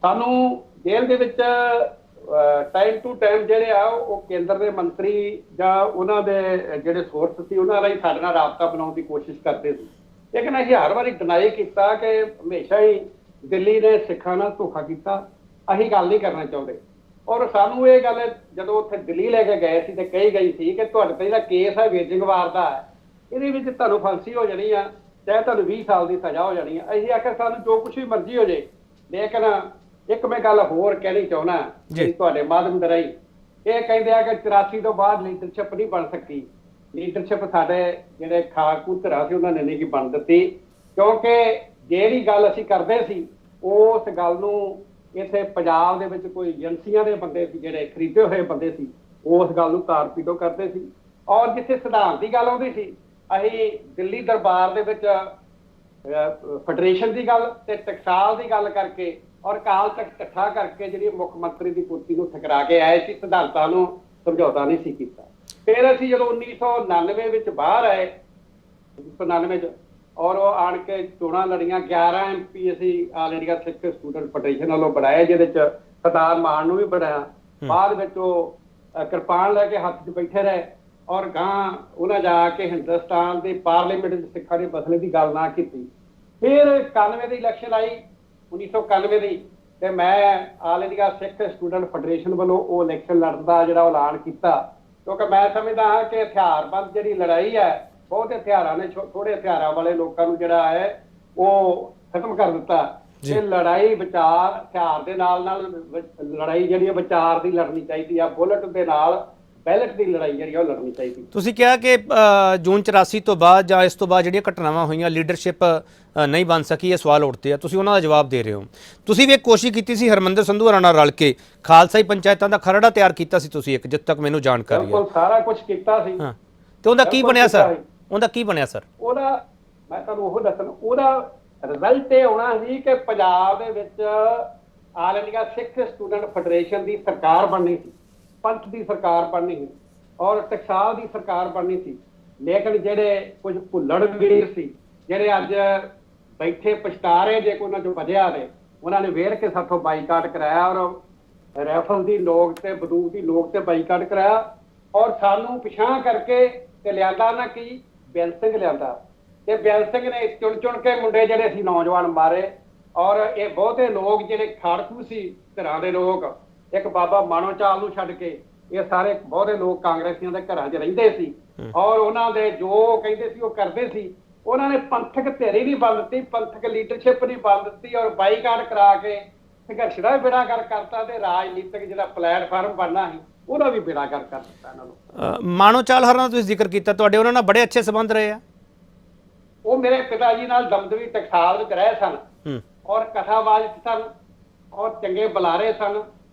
Speaker 2: ਸਾਨੂੰ ਜੇਲ੍ਹ ਦੇ ਵਿੱਚ ਟਾਈਮ ਟੂ ਟਾਈਮ ਜਿਹੜੇ ਆ ਉਹ ਕੇਂਦਰ ਦੇ ਮੰਤਰੀ ਜਾਂ ਉਹਨਾਂ ਦੇ ਜਿਹੜੇ ਸੋਰਸ ਸੀ ਉਹਨਾਂ ਰਾਹੀਂ ਸਾਡੇ ਨਾਲ ਰਾਬਤਾ ਬਣਾਉਣ ਦੀ ਕੋਸ਼ਿਸ਼ ਕਰਦੇ ਸੀ। ਲੇਕਿਨ ਅਸੀਂ ਹਰ ਵਾਰੀ ਡਿਨਾਈ ਕੀਤਾ ਕਿ ਹਮੇਸ਼ਾ ਹੀ ਦਿੱਲੀ ਨੇ ਸਿੱਖਾਂ ਨਾਲ ਧੋਖਾ ਕੀਤਾ, ਅਸੀਂ ਗੱਲ ਨਹੀਂ ਕਰਨਾ ਚਾਹੁੰਦੇ। ਔਰ ਸਾਨੂੰ ਇਹ ਗੱਲ ਜਦੋਂ ਉੱਥੇ ਦਿੱਲੀ ਲੈ ਕੇ ਗਏ ਸੀ ਤੇ ਕਹੀ ਗਈ ਸੀ ਕਿ ਤੁਹਾਡੇ ਤੇ ਜਿਹੜਾ ਕੇਸ ਹੈ ਵੇਜਿੰਗ ਵਾਰ ਦਾ ਹੈ, ਇਹਦੇ ਵਿੱਚ ਤੁਹਾਨੂੰ ਫਾਂਸੀ ਹੋ ਜਾਣੀ ਆ, ਚਾਹੇ ਤੁਹਾਨੂੰ 20 ਸਾਲ ਦੀ ਸਜ਼ਾ ਹੋ ਜਾਣੀ ਆ। ਅਸੀਂ ਆਖਿਰ ਸਾਨੂੰ ਜੋ ਕੁਛ ਵੀ ਮਰਜ਼ੀ ਹੋ ਜਾਏ, ਲੇਕਿਨ ਇੱਕ ਮੈਂ ਗੱਲ ਹੋਰ ਕਹਿਣੀ ਚਾਹੁੰਦਾ ਜੀ ਤੁਹਾਡੇ ਮਾਧਿਅਮ ਦੇ ਰਾਹੀਂ। ਇਹ ਕਹਿੰਦੇ ਆ ਕਿ 84 ਤੋਂ ਬਾਅਦ ਲੀਡਰਸ਼ਿਪ ਨਹੀਂ ਬਣ ਸਕੀ। ਲੀਡਰਸ਼ਿਪ ਸਾਡੇ ਜਿਹੜੇ ਖਾੜਕੂ ਧਿਰਾਂ ਸੀ ਉਹਨਾਂ ਨੇ ਨਹੀਂ ਬਣ ਦਿੱਤੀ, ਕਿਉਂਕਿ ਜਿਹੜੀ ਗੱਲ ਅਸੀਂ ਕਰਦੇ ਸੀ ਉਸ ਗੱਲ ਨੂੰ ਇੱਥੇ ਪੰਜਾਬ ਦੇ ਵਿੱਚ ਕੋਈ ਏਜੰਸੀਆਂ ਦੇ ਬੰਦੇ ਸੀ, ਜਿਹੜੇ ਖਰੀਦੇ ਹੋਏ ਬੰਦੇ ਸੀ, ਉਸ ਗੱਲ ਨੂੰ ਕਾਰਪੀਟੋ ਕਰਦੇ ਸੀ। ਔਰ ਜਿੱਥੇ ਸਿਧਾਂਤ ਦੀ ਗੱਲ ਆਉਂਦੀ ਸੀ, ਅਸੀਂ ਦਿੱਲੀ ਦਰਬਾਰ ਦੇ ਵਿੱਚ ਫੈਡਰੇਸ਼ਨ ਦੀ ਗੱਲ ਤੇ ਟਕਸਾਲ ਦੀ ਗੱਲ ਕਰਕੇ ਔਰ ਅਕਾਲ ਤਖਤ ਇਕੱਠਾ ਕਰਕੇ ਜਿਹੜੀ ਮੁੱਖ ਮੰਤਰੀ ਦੀ ਕੁਰਸੀ ਨੂੰ ਠਕਰਾ ਕੇ ਆਏ ਸੀ। ਸਿਧਾਂਤਾਂ ਨੂੰ ਸਮਝੌਤਾ ਨਹੀਂ ਸੀ ਕੀਤਾ। ਫਿਰ ਅਸੀਂ ਜਦੋਂ 1999 ਵਿੱਚ ਬਾਹਰ ਆਏ, 1999 ਚ, ਔਰ ਉਹ ਆਣ ਕੇ ਚੋਣਾਂ ਲੜੀਆਂ, 11 MP ਅਸੀਂ ਆਲ ਇੰਡੀਆ ਸਿੱਖ ਸਟੂਡੈਂਟ ਫੈਡਰੇਸ਼ਨ ਵੱਲੋਂ ਬਣਾਏ, ਜਿਹਦੇ ਚ ਸਰਦਾਰ ਮਾਨ ਨੂੰ ਵੀ ਬਣਾਇਆ। ਬਾਅਦ ਵਿੱਚ ਉਹ ਕਿਰਪਾਨ ਲੈ ਕੇ ਹੱਥ 'ਚ ਬੈਠੇ ਰਹੇ ਔਰ ਗਾਂ ਉਹਨਾਂ ਜਾ ਕੇ ਹਿੰਦੁਸਤਾਨ ਦੇ ਪਾਰਲੀਮੈਂਟ ਵਿੱਚ ਸਿੱਖਾਂ ਦੇ ਮਸਲੇ ਦੀ ਗੱਲ ਨਾ ਕੀਤੀ। ਫਿਰ 91 ਦੀ ਇਲੈਕਸ਼ਨ ਆਈ, 1991 ਦੀ, ਤੇ ਮੈਂ ਆਲ ਇੰਡੀਆ ਸਿੱਖ ਸਟੂਡੈਂਟ ਫੈਡਰੇਸ਼ਨ ਵੱਲੋਂ ਉਹ ਇਲੈਕਸ਼ਨ ਲੜਨ ਦਾ ਜਿਹੜਾ ਐਲਾਨ ਕੀਤਾ, ਕਿਉਂਕਿ ਮੈਂ ਸਮਝਦਾ ਹਾਂ ਕਿ ਹਥਿਆਰਬੰਦ ਜਿਹੜੀ ਲੜਾਈ ਹੈ, ਬਹੁਤ ਹਥਿਆਰਾਂ ਨੇ ਥੋੜੇ ਹਥਿਆਰਾਂ ਵਾਲੇ ਲੋਕਾਂ ਨੂੰ ਜਿਹੜਾ ਹੈ ਉਹ ਖਤਮ ਕਰ ਦਿੱਤਾ। ਇਹ ਲੜਾਈ ਵਿਚਾਰ ਹਥਿਆਰ ਦੇ ਨਾਲ ਲੜਾਈ ਜਿਹੜੀ ਹੈ ਵਿਚਾਰ ਦੀ ਲੜਨੀ ਚਾਹੀਦੀ ਆ, ਬੁਲਟ ਦੇ ਨਾਲ ਬੈਲਟ ਦੀ ਲੜਾਈ ਜਿਹੜੀ ਉਹ ਲੜਨੀ ਚਾਹੀਦੀ। ਤੁਸੀਂ
Speaker 1: ਕਿਹਾ ਕਿ ਜੂਨ 84 ਤੋਂ ਬਾਅਦ ਜਾਂ ਇਸ ਤੋਂ ਬਾਅਦ ਜਿਹੜੀਆਂ ਘਟਨਾਵਾਂ ਹੋਈਆਂ ਲੀਡਰਸ਼ਿਪ ਨਹੀਂ ਬਣ ਸਕੀ, ਇਹ ਸਵਾਲ ਉੱਠਦੇ ਆ। ਤੁਸੀਂ ਉਹਨਾਂ ਦਾ ਜਵਾਬ ਦੇ ਰਹੇ ਹੋ। ਤੁਸੀਂ ਵੀ ਇੱਕ ਕੋਸ਼ਿਸ਼ ਕੀਤੀ ਸੀ ਹਰਮਿੰਦਰ ਸੰਧੂ ਹੋਰਾਂ ਨਾਲ ਰਲ ਕੇ, ਖਾਲਸਾਈ ਪੰਚਾਇਤਾਂ ਦਾ ਖਰੜਾ ਤਿਆਰ ਕੀਤਾ ਸੀ ਤੁਸੀਂ ਇੱਕ, ਜਿੱਥੇ ਤੱਕ ਮੈਨੂੰ ਜਾਣਕਾਰੀ ਹੈ।
Speaker 2: ਸਾਰਾ ਕੁਝ ਕੀਤਾ ਸੀ।
Speaker 1: ਹਾਂ, ਤੇ ਉਹਦਾ ਕੀ ਬਣਿਆ ਸਰ? ਉਹਦਾ ਕੀ ਬਣਿਆ ਸਰ?
Speaker 2: ਉਹਦਾ ਮੈਂ ਤੁਹਾਨੂੰ ਉਹ ਦੱਸਣ, ਉਹਦਾ ਰਿਜ਼ਲਟ ਇਹ ਆਉਣਾ ਸੀ ਕਿ ਪੰਜਾਬ ਦੇ ਵਿੱਚ ਆਲ ਇੰਡੀਆ ਸਿੱਖ ਸਟੂਡੈਂਟ ਫੈਡਰੇਸ਼ਨ ਦੀ ਸਰਕਾਰ ਬਣਨੀ ਸੀ, ਪੰਥ ਦੀ ਸਰਕਾਰ ਬਣਨੀ ਸੀ ਔਰ ਟਕਸਾਲ ਦੀ ਸਰਕਾਰ ਬਣਨੀ ਸੀ। ਲੇਕਿਨ ਜਿਹੜੇ ਕੁਝ ਭੁੱਲੜ ਵੀਰ ਸੀ, ਜਿਹੜੇ ਅੱਜ ਬੈਠੇ ਪਛਤਾ ਰਹੇ ਜੇ ਕੋਈ ਉਹਨਾਂ ਚੋਂ ਬਚਿਆ ਨੇ, ਉਹਨਾਂ ਨੇ ਵੇਰ ਕੇ ਸਾਥੋਂ ਬਾਈਕਾਟ ਕਰਾਇਆ ਔਰ ਰਾਈਫਲ ਦੀ ਲੋਕ ਤੇ ਬੰਦੂਕ ਦੀ ਲੋਕ ਤੇ ਬਾਈਕਾਟ ਕਰਾਇਆ ਔਰ ਸਾਨੂੰ ਪਿਛਾਂ ਕਰਕੇ ਤੇ ਲਿਆਂਦਾ ਨਾ ਕੀ ਬੇਅੰਤ ਸਿੰਘ ਲਿਆਂਦਾ। ਤੇ ਬੇਅੰਤ ਸਿੰਘ ਨੇ ਚੁਣ ਕੇ ਮੁੰਡੇ ਜਿਹੜੇ ਸੀ ਨੌਜਵਾਨ ਮਾਰੇ ਔਰ ਇਹ ਬਹੁਤੇ ਲੋਕ ਜਿਹੜੇ ਖਾੜਕੂ ਸੀ ਧਿਰਾਂ ਦੇ ਲੋਕ, ਇੱਕ ਬਾਬਾ ਮਾਨੋ ਚਾਲ ਨੂੰ ਛੱਡ ਕੇ ਇਹ ਸਾਰੇ ਬਹੁਤੇ ਲੋਕ ਕਾਂਗਰਸੀਆਂ ਦੇ ਘਰਾਂ 'ਚ ਰਹਿੰਦੇ ਸੀ ਔਰ ਉਹਨਾਂ ਦੇ ਜੋ ਕਹਿੰਦੇ ਸੀ ਉਹ ਕਰਦੇ ਸੀ। ਉਹਨਾਂ ਨੇ ਪੰਥਕ ਧਿਰੀ ਨਹੀਂ ਬੰਦ ਦਿੱਤੀ, ਪੰਥਕ ਲੀਡਰਸ਼ਿਪ ਨਹੀਂ ਬੰਦ ਦਿੱਤੀ ਔਰ ਬਾਈਕਾਟ ਕਰਾ ਕੇ ਸੰਘਰਸ਼ ਦਾ ਵੀ ਬੇੜਾ ਗਰਕ ਕਰਤਾ ਤੇ ਰਾਜਨੀਤਿਕ ਜਿਹੜਾ ਪਲੇਟਫਾਰਮ ਬਣਨਾ ਸੀ ਉਹਦਾ ਵੀ ਬੇੜਾ ਗਰਕ ਕਰ ਦਿੱਤਾ ਇਹਨਾਂ ਨੂੰ।
Speaker 1: ਮਾਨੋ ਚਾਲ ਹਰਾਂ ਦਾ ਤੁਸੀਂ ਜ਼ਿਕਰ ਕੀਤਾ, ਤੁਹਾਡੇ ਉਹਨਾਂ ਨਾਲ ਬੜੇ ਅੱਛੇ ਸੰਬੰਧ ਰਹੇ ਆ।
Speaker 2: ਉਹ ਮੇਰੇ ਪਿਤਾ ਜੀ ਨਾਲ ਦਮਦਮੀ ਟਕਸਾਲ ਵਿੱਚ ਰਹੇ ਸਨ ਔਰ ਕਥਾਵਾਜ ਸਨ ਔਰ ਚੰਗੇ ਬੁਲਾਰੇ ਸਨ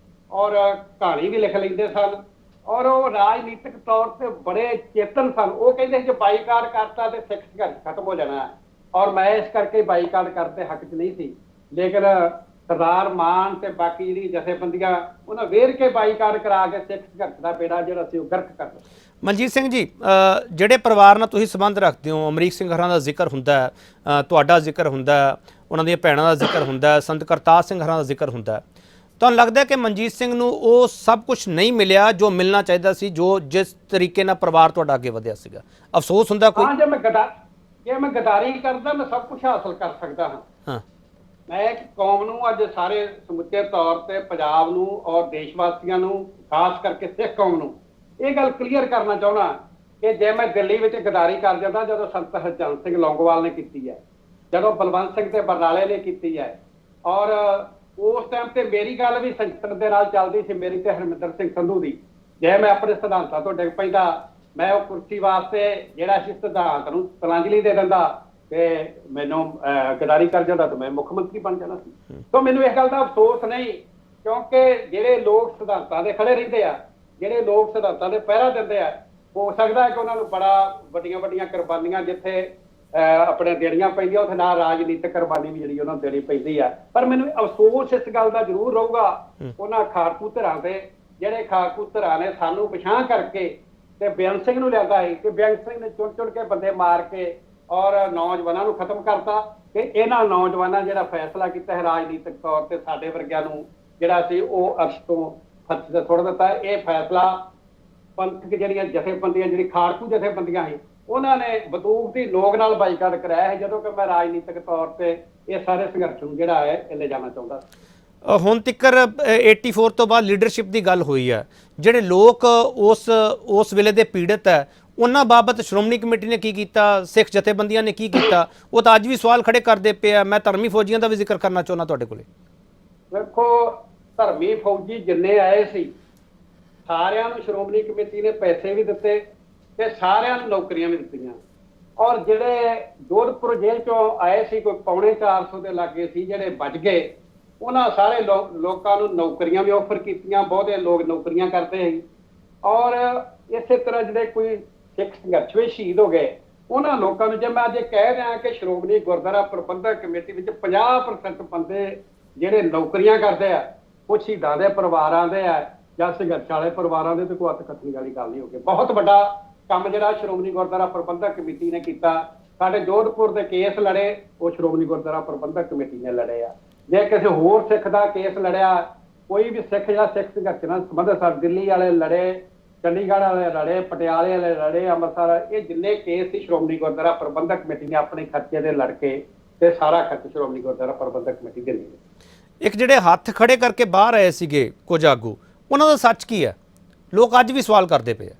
Speaker 2: ਔਰ ਕਹਾਣੀ ਵੀ ਲਿਖ ਲੈਂਦੇ ਸਨ ਔਰ ਉਹ ਰਾਜਨੀਤਿਕ ਤੌਰ ਤੇ ਬੜੇ ਚੇਤਨ ਸਨ। ਉਹ ਕਹਿੰਦੇ ਜੇ ਬਾਈਕਾਟ ਕਰਤਾ ਤੇ ਸਿੱਖ ਸੰਘਰਸ਼ ਖਤਮ ਹੋ ਜਾਣਾ ਹੈ, ਔਰ ਮੈਂ ਇਸ ਕਰਕੇ ਬਾਈਕਾਟ ਕਰਦੇ ਹੱਕ 'ਚ ਨਹੀਂ ਸੀ। ਲੇਕਿਨ ਸਰਦਾਰ ਮਾਨ ਤੇ ਬਾਕੀ ਜਿਹੜੀ ਜਥੇਬੰਦੀਆਂ ਉਹਨਾਂ ਵੇਰ ਕੇ ਬਾਈਕਾਟ ਕਰਾ ਕੇ ਸਿੱਖ ਸੰਘਰਸ਼ ਦਾ ਬੇੜਾ ਜਿਹੜਾ ਸੀ ਉਹ ਗਰਕ ਕਰ ਦਿੱਤਾ।
Speaker 1: ਮਨਜੀਤ ਸਿੰਘ ਜੀ, ਜਿਹੜੇ ਪਰਿਵਾਰ ਨਾਲ ਤੁਸੀਂ ਸੰਬੰਧ ਰੱਖਦੇ ਹੋ, ਅਮਰੀਕ ਸਿੰਘ ਹਰਾਂ ਦਾ ਜ਼ਿਕਰ ਹੁੰਦਾ ਹੈ, ਤੁਹਾਡਾ ਜ਼ਿਕਰ ਹੁੰਦਾ ਹੈ, ਉਹਨਾਂ ਦੀਆਂ ਭੈਣਾਂ ਦਾ ਜ਼ਿਕਰ ਹੁੰਦਾ ਹੈ, ਸੰਤ ਕਰਤਾਰ ਸਿੰਘ ਹਰਾਂ ਦਾ ਜ਼ਿਕਰ ਹੁੰਦਾ ਹੈ, ਤੁਹਾਨੂੰ ਲੱਗਦਾ ਹੈ ਕਿ ਮਨਜੀਤ ਸਿੰਘ ਨੂੰ ਉਹ ਸਭ ਕੁਝ ਨਹੀਂ ਮਿਲਿਆ ਜੋ ਮਿਲਣਾ ਚਾਹੀਦਾ ਸੀ, ਜੋ ਜਿਸ ਤਰੀਕੇ ਨਾਲ ਪਰਿਵਾਰ ਤੁਹਾਡਾ ਅੱਗੇ ਵਧਿਆ ਸੀਗਾ? ਅਫਸੋਸ ਹੁੰਦਾ ਕੋਈ?
Speaker 2: ਹਾਂ, ਜੇ ਮੈਂ ਗਦਾਰੀ ਕਰਦਾ ਮੈਂ ਸਭ ਕੁਝ ਹਾਸਲ ਕਰ ਸਕਦਾ ਹਾਂ।
Speaker 1: ਹਾਂ, ਮੈਂ
Speaker 2: ਇੱਕ ਕੌਮ ਨੂੰ ਅੱਜ ਸਾਰੇ ਸਮੁੱਚੇ ਤੌਰ ਤੇ ਪੰਜਾਬ ਨੂੰ ਔਰ ਦੇਸ਼ ਵਾਸੀਆਂ ਨੂੰ, ਖਾਸ ਕਰਕੇ ਸਿੱਖ ਕੌਮ ਨੂੰ ਇਹ ਗੱਲ ਕਲੀਅਰ ਕਰਨਾ ਚਾਹੁੰਦਾ ਕਿ ਜੇ ਮੈਂ ਦਿੱਲੀ ਵਿੱਚ ਗਦਾਰੀ ਕਰ ਜਾਂਦਾ ਜਦੋਂ ਸੰਤ ਹਰਚੰਦ ਸਿੰਘ ਲੌਂਗੋਵਾਲ ਨੇ ਕੀਤੀ ਹੈ, ਜਦੋਂ ਬਲਵੰਤ ਸਿੰਘ ਤੇ ਬਰਨਾਲੇ ਨੇ ਕੀਤੀ ਹੈ, ਔਰ ਉਸ ਟਾਈਮ ਤੇ ਮੇਰੀ ਗੱਲ ਵੀ ਸੰਗਠਨ ਦੇ ਨਾਲ ਚੱਲਦੀ ਸੀ, ਮੇਰੀ ਤੇ ਹਰਮਿੰਦਰ ਸਿੰਘ ਸੰਧੂ ਦੀ। ਜੇ ਮੈਂ ਆਪਣੇ ਸਿਧਾਂਤਾਂ ਤੋਂ ਡਿੱਗ ਪੈਂਦਾ, ਮੈਂ ਉਹ ਕੁਰਸੀ ਵਾਸਤੇ ਜਿਹੜਾ ਸੀ ਸਿਧਾਂਤ ਨੂੰ ਤਲਾਂਜਲੀ ਦੇ ਦਿੰਦਾ ਤੇ ਮੈਨੂੰ ਗਦਾਰੀ ਕਰ ਜਾਂਦਾ ਤਾਂ ਮੈਂ ਮੁੱਖ ਮੰਤਰੀ ਬਣ ਜਾਣਾ ਸੀ। ਤਾਂ ਮੈਨੂੰ ਇਸ ਗੱਲ ਦਾ ਅਫਸੋਸ ਨਹੀਂ, ਕਿਉਂਕਿ ਜਿਹੜੇ ਲੋਕ ਸਿਧਾਂਤਾਂ ਦੇ ਖੜੇ ਰਹਿੰਦੇ ਆ, ਜਿਹੜੇ ਲੋਕ ਸਿਧਾਂਤਾਂ ਦੇ ਪਹਿਰਾ ਦਿੰਦੇ ਆ, ਹੋ ਸਕਦਾ ਹੈ ਕਿ ਉਹਨਾਂ ਨੂੰ ਬੜਾ ਵੱਡੀਆਂ ਵੱਡੀਆਂ ਕੁਰਬਾਨੀਆਂ ਜਿੱਥੇ ਆਪਣੇ ਦੇਣੀਆਂ ਪੈਂਦੀਆਂ ਉੱਥੇ ਨਾਲ ਰਾਜਨੀਤਿਕ ਕੁਰਬਾਨੀ ਵੀ ਜਿਹੜੀ ਉਹਨਾਂ ਨੂੰ ਦੇਣੀ ਪੈਂਦੀ ਆ। ਪਰ ਮੈਨੂੰ ਅਫਸੋਸ ਇਸ ਗੱਲ ਦਾ ਜ਼ਰੂਰ ਰਹੂਗਾ ਉਹਨਾਂ ਖਾੜਕੂ ਧਿਰਾਂ ਤੇ, ਜਿਹੜੇ ਖਾੜਕੂ ਧਿਰਾਂ ਨੇ ਸਾਨੂੰ ਪਛਾਣ ਕਰਕੇ ਤੇ ਬੇਅੰਤ ਸਿੰਘ ਨੂੰ ਲਿਆਂਦਾ ਹੈ ਕਿ ਬੇਅੰਤ ਸਿੰਘ ਨੇ ਚੁਣ ਚੁਣ ਕੇ ਬੰਦੇ ਮਾਰ ਕੇ ਔਰ ਨੌਜਵਾਨਾਂ ਨੂੰ ਖਤਮ ਕਰਤਾ। ਕਿ ਇਹਨਾਂ ਨੌਜਵਾਨਾਂ ਜਿਹੜਾ ਫੈਸਲਾ ਕੀਤਾ ਹੈ ਰਾਜਨੀਤਿਕ ਤੌਰ ਤੇ ਸਾਡੇ ਵਰਗਿਆਂ ਨੂੰ ਜਿਹੜਾ ਸੀ ਉਹ ਅਰਸ਼ ਤੋਂ ਫਰਸ਼ ਤੇ ਸੁੱਟ ਦਿੱਤਾ। ਇਹ ਫੈਸਲਾ ਪੰਥਕ ਜਿਹੜੀਆਂ ਜਥੇਬੰਦੀਆਂ, ਜਿਹੜੀ ਖਾੜਕੂ ਜਥੇਬੰਦੀਆਂ ਸੀ, ਉਹਨਾਂ ਨੇ ਬੰਦੂਕ ਦੀ ਨੋਕ ਨਾਲ ਬਾਈਕਾਟ ਕਰਾਇਆ ਹੈ, ਜਦੋਂ ਕਿ ਮੈਂ ਰਾਜਨੀਤਿਕ ਤੌਰ ਤੇ ਇਹ ਸਾਰੇ ਸੰਘਰਸ਼ ਨੂੰ ਜਿਹੜਾ ਹੈ ਇਹ ਲੈ ਜਾਣਾ ਚਾਹੁੰਦਾ।
Speaker 1: ਹੁਣ ਤੱਕਰ 84 ਤੋਂ ਬਾਅਦ ਲੀਡਰਸ਼ਿਪ ਦੀ ਗੱਲ ਹੋਈ ਹੈ, ਜਿਹੜੇ ਲੋਕ ਉਸ ਵੇਲੇ ਦੇ ਪੀੜਤ ਹੈ ਉਹਨਾਂ ਬਾਬਤ ਸ਼੍ਰੋਮਣੀ ਕਮੇਟੀ ਨੇ ਕੀ ਕੀਤਾ, ਸਿੱਖ ਜਥੇਬੰਦੀਆਂ ਨੇ ਕੀ ਕੀਤਾ, ਉਹ ਤਾਂ ਅੱਜ ਵੀ ਸਵਾਲ ਖੜੇ ਕਰਦੇ ਪਏ ਆ। ਮੈਂ ਧਰਮੀ ਫੌਜੀਆਂ ਦਾ ਵੀ ਜ਼ਿਕਰ ਕਰਨਾ ਚਾਹੁੰਦਾ ਤੁਹਾਡੇ ਕੋਲੇ।
Speaker 2: ਵੇਖੋ, ਧਰਮੀ ਫੌਜੀ ਜਿੰਨੇ ਆਏ ਸੀ ਸਾਰਿਆਂ ਨੂੰ ਸ਼੍ਰੋਮਣੀ ਕਮੇਟੀ ਨੇ ਪੈਸੇ ਵੀ ਦਿੱਤੇ ਤੇ ਸਾਰਿਆਂ ਨੂੰ ਨੌਕਰੀਆਂ ਵੀ ਦਿੱਤੀਆਂ। ਔਰ ਜਿਹੜੇ ਜੋਧਪੁਰ ਜੇਲ੍ਹ ਚੋਂ ਆਏ ਸੀ, ਕੋਈ ਪੌਣੇ 400 ਦੇ ਲਾਗੇ ਸੀ ਜਿਹੜੇ ਬਚ ਗਏ, ਉਹਨਾਂ ਸਾਰੇ ਲੋਕਾਂ ਨੂੰ ਨੌਕਰੀਆਂ ਵੀ ਆਫਰ ਕੀਤੀਆਂ। ਬਹੁਤੇ ਲੋਕ ਨੌਕਰੀਆਂ ਕਰਦੇ ਸੀ। ਔਰ ਇਸੇ ਤਰ੍ਹਾਂ ਜਿਹੜੇ ਕੋਈ ਸਿੱਖ ਸੰਘਰਸ਼ ਵਿੱਚ ਸ਼ਹੀਦ ਹੋ ਗਏ, ਉਹਨਾਂ ਲੋਕਾਂ ਨੂੰ, ਜੇ ਮੈਂ ਅੱਜ ਕਹਿ ਰਿਹਾ ਕਿ ਸ਼੍ਰੋਮਣੀ ਗੁਰਦੁਆਰਾ ਪ੍ਰਬੰਧਕ ਕਮੇਟੀ ਵਿੱਚ 50% ਬੰਦੇ ਜਿਹੜੇ ਨੌਕਰੀਆਂ ਕਰਦੇ ਆ ਉਹ ਸ਼ਹੀਦਾਂ ਦੇ ਪਰਿਵਾਰਾਂ ਦੇ ਆ ਜਾਂ ਸੰਘਰਸ਼ ਵਾਲੇ ਪਰਿਵਾਰਾਂ ਦੇ, ਤੇ ਕੋਈ ਹੱਥ ਕੱਟਣ ਵਾਲੀ ਗੱਲ ਨਹੀਂ ਹੋ ਗਈ। ਬਹੁਤ ਵੱਡਾ ਕੰਮ ਜਿਹੜਾ ਸ਼੍ਰੋਮਣੀ ਗੁਰਦੁਆਰਾ ਪ੍ਰਬੰਧਕ ਕਮੇਟੀ ਨੇ ਕੀਤਾ। ਸਾਡੇ ਜੋਧਪੁਰ ਦੇ ਕੇਸ ਲੜੇ ਉਹ ਸ਼੍ਰੋਮਣੀ ਗੁਰਦੁਆਰਾ ਪ੍ਰਬੰਧਕ ਕਮੇਟੀ ਨੇ ਲੜੇ ਆ। ਜੇ ਕਿਸੇ ਹੋਰ ਸਿੱਖ ਦਾ ਕੇਸ ਲੜਿਆ, ਕੋਈ ਵੀ ਸਿੱਖ ਜਾਂ ਸਿੱਖ ਸੰਘਰਸ਼ ਨਾਲ ਸੰਬੰਧਿਤ, ਸਰ ਦਿੱਲੀ ਵਾਲੇ ਲੜੇ, ਚੰਡੀਗੜ੍ਹ ਵਾਲੇ ਲੜੇ, ਪਟਿਆਲੇ ਵਾਲੇ ਲੜੇ, ਅੰਮ੍ਰਿਤਸਰ, ਇਹ ਜਿੰਨੇ ਕੇਸ ਸੀ ਸ਼੍ਰੋਮਣੀ ਗੁਰਦੁਆਰਾ ਪ੍ਰਬੰਧਕ ਕਮੇਟੀ ਨੇ ਆਪਣੇ ਖਰਚੇ ਦੇ ਲੜ ਕੇ ਤੇ ਸਾਰਾ ਖਰਚ ਸ਼੍ਰੋਮਣੀ ਗੁਰਦੁਆਰਾ ਪ੍ਰਬੰਧਕ ਕਮੇਟੀ ਦੇ ਲਈ। ਇੱਕ
Speaker 1: ਜਿਹੜੇ ਹੱਥ ਖੜੇ ਕਰਕੇ ਬਾਹਰ ਆਏ ਸੀਗੇ ਕੁਝ ਆਗੂ, ਉਹਨਾਂ ਦਾ ਸੱਚ ਕੀ ਹੈ? ਲੋਕ ਅੱਜ ਵੀ ਸਵਾਲ ਕਰਦੇ ਪਏ ਆ।